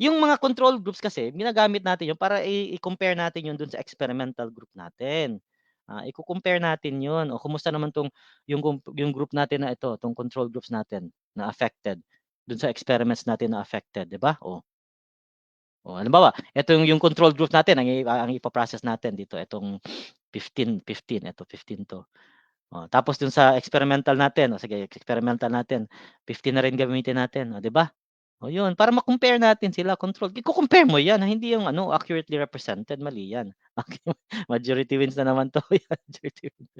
Yung mga control groups kasi ginagamit natin yun para i-compare natin yun dun sa experimental group natin. Iko-compare natin yun, kumusta naman 'tong yung group natin na ito, 'tong control groups natin na affected dun sa experiments natin na affected, 'di ba? Halimbawa, ito yung control group natin ang ipa-process natin dito, itong 15, eto 15 'to. Tapos dun sa experimental natin, sige experimental natin, 15 na rin gagamitin natin, 'di ba? Yun para ma-compare natin sila, iko-compare mo yan, hindi yung accurately represented, mali yan. Okay, majority wins na naman 'to, yan majority wins.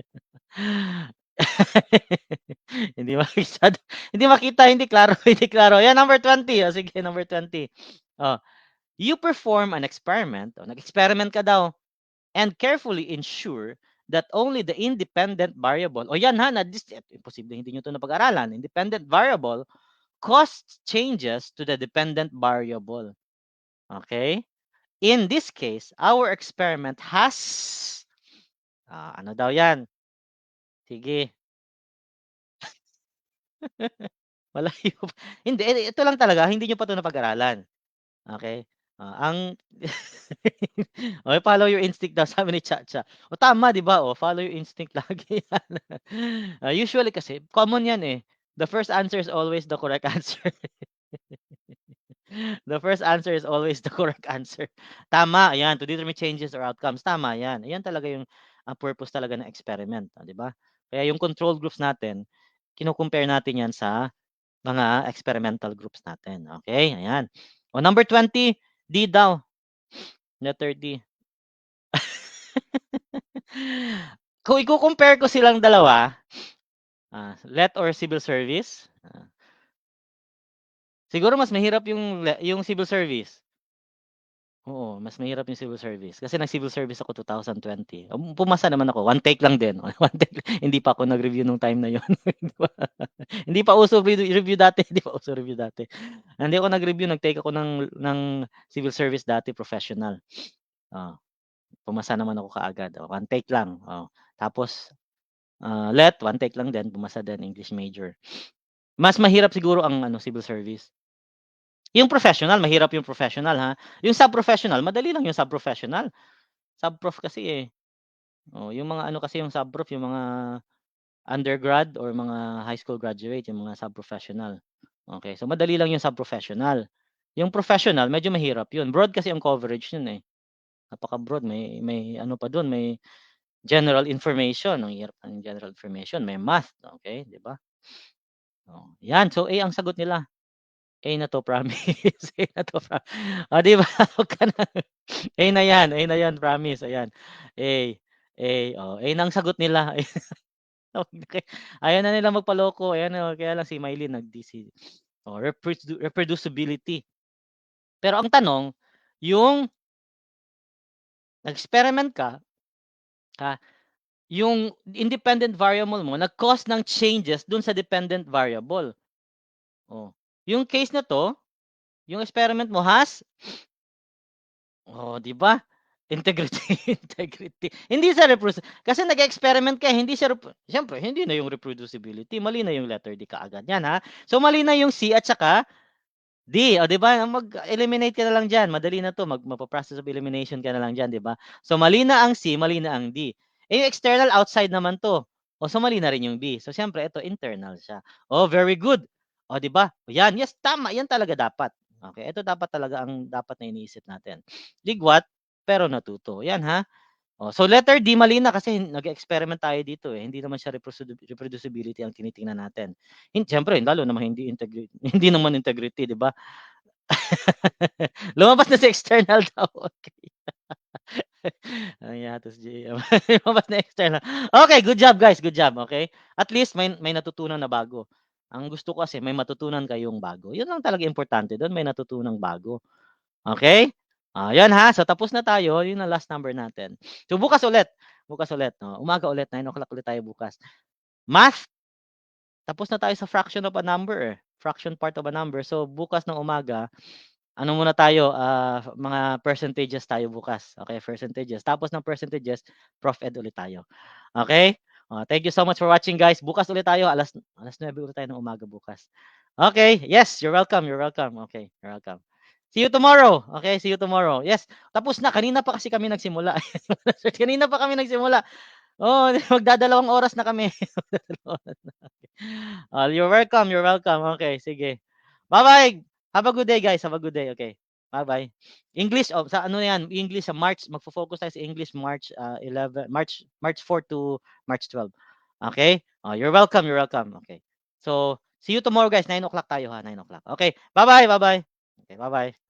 Hindi masyado hindi makita, hindi klaro, hindi klaro. Yan number 20, sige number 20. Oh, you perform an experiment, nag-experiment ka daw, and carefully ensure that only the independent variable, yan imposible hindi niyo 'to napag-aralan, independent variable causes changes to the dependent variable. Okay? In this case, our experiment has, ano daw yan? Sige. Malayo pa. Hindi, ito lang talaga, hindi niyo pa 'to napag-aralan. Okay? Ang follow your instinct daw sabi ni Chacha. Tama 'di ba? Follow your instinct lagi yan. Usually kasi common yan, The first answer is always the correct answer. The first answer is always the correct answer. Tama, ayan, to determine changes or outcomes. Tama yan. Ayan talaga yung purpose talaga ng experiment, 'di ba? Kaya yung control groups natin, kino-compare natin yan sa mga experimental groups natin. Okay, ayan. Number 20, D daw. Letter D. Kung iko-compare ko silang dalawa, let or civil service, siguro mas mahirap yung civil service. Oo, mas mahirap yung civil service. Kasi nag-civil service ako 2020. Pumasa naman ako, one take lang din, one take hindi pa ako nag-review nung time na yun, 'di ba? Hindi pa uso review dati, hindi pa uso review dati. Hindi ako nag-review, nag-take ako ng civil service dati, professional. Oo, pumasa naman ako kaagad, one take lang, Tapos, one take lang din, pumasa din, English major. Mas mahirap siguro ang ano, civil service. Yung professional, mahirap yung professional, ha. Yung sub-professional, madali lang yung sub-professional. Sub-prof kasi, eh. Yung mga ano kasi yung sub-prof, yung mga undergrad or mga high school graduate, yung mga sub-professional. Okay, so madali lang yung sub-professional. Yung professional, medyo mahirap yun. Broad kasi ang coverage yun, eh. Napaka-broad, may ano pa dun, may general information. Ang hirap ng general information, may math, okay, 'di ba? 'Yan. So, A ang sagot nila. A na 'to, promise. A na 'to, 'di ba? Wag ka na A na 'yan, promise, ayan. A, A, A na ang sagot nila. Ayaw na nila magpaloko, ayan, kaya lang si Mylene nag-DC. Reproducibility. Pero ang tanong, yung nag-experiment ka, ha, yung independent variable mo nag-cause ng changes dun sa dependent variable. Yung case na 'to, yung experiment mo has 'di ba? Integrity, integrity. Hindi sa kasi nag-experiment ka, hindi siya siyempre hindi na yung reproducibility, mali na yung letter D kaagad yan, ha. So, mali na yung C at saka D, 'di ba? Mag-eliminate ka na lang diyan, madali na 'to, magpo-process of elimination ka na lang diyan, 'di ba? So, mali na ang C, mali na ang D. Yung external outside naman 'to. So mali na rin yung B. So, siyempre ito internal siya. Very good. 'Di ba? Yan, yes, tama, yan talaga dapat. Okay, ito dapat talaga ang dapat na iniisip natin. Ligwat, pero natuto. Yan, ha? So letter D mali na kasi nag-experiment tayo dito, eh. Hindi naman siya reproducibility ang tinitingnan natin. Siyempre lalo naman hindi integrity, hindi naman integrity, 'di ba? Lumabas na sa external daw, okey. Ang yatas JM. Lumabas na external. Okay, good job guys, good job, okay? At least may natutunan na bago. Ang gusto ko kasi may matutunan kayong bago. 'Yun lang talaga importante do'n, may natutunang bago. Okay? 'Yan ha. So tapos na tayo, 'yun ang last number natin. So bukas ulit, umaga ulit, 9:00 ulit tayo bukas. Math, tapos na tayo sa fraction of a number, eh, fraction part of a number. So bukas ng umaga, ano muna tayo, mga percentages tayo bukas, okay, percentages. Tapos ng percentages, Prof. Ed ulit tayo. Okay? Thank you so much for watching guys. Bukas ulit tayo, alas 9 ulit tayo ng umaga bukas. Okay, yes, you're welcome, you're welcome. Okay, you're welcome. See you tomorrow. Okay, see you tomorrow. Yes, tapos na. Kanina pa kasi kami nagsimula. Kanina pa kami nagsimula. Magdadalawang oras na kami. Magdadalawang oras na. You're welcome, you're welcome. Okay, sige. Bye-bye. Have a good day, guys. Have a good day. Okay. Bye-bye. English, sa ano yan, English sa March, magfo-focus tayo sa English March 11, March 4 to March 12. Okay? You're welcome, you're welcome. Okay. So, see you tomorrow, guys. 9:00 tayo ha, 9:00. Okay. Bye-bye, bye-bye. Okay, bye-bye.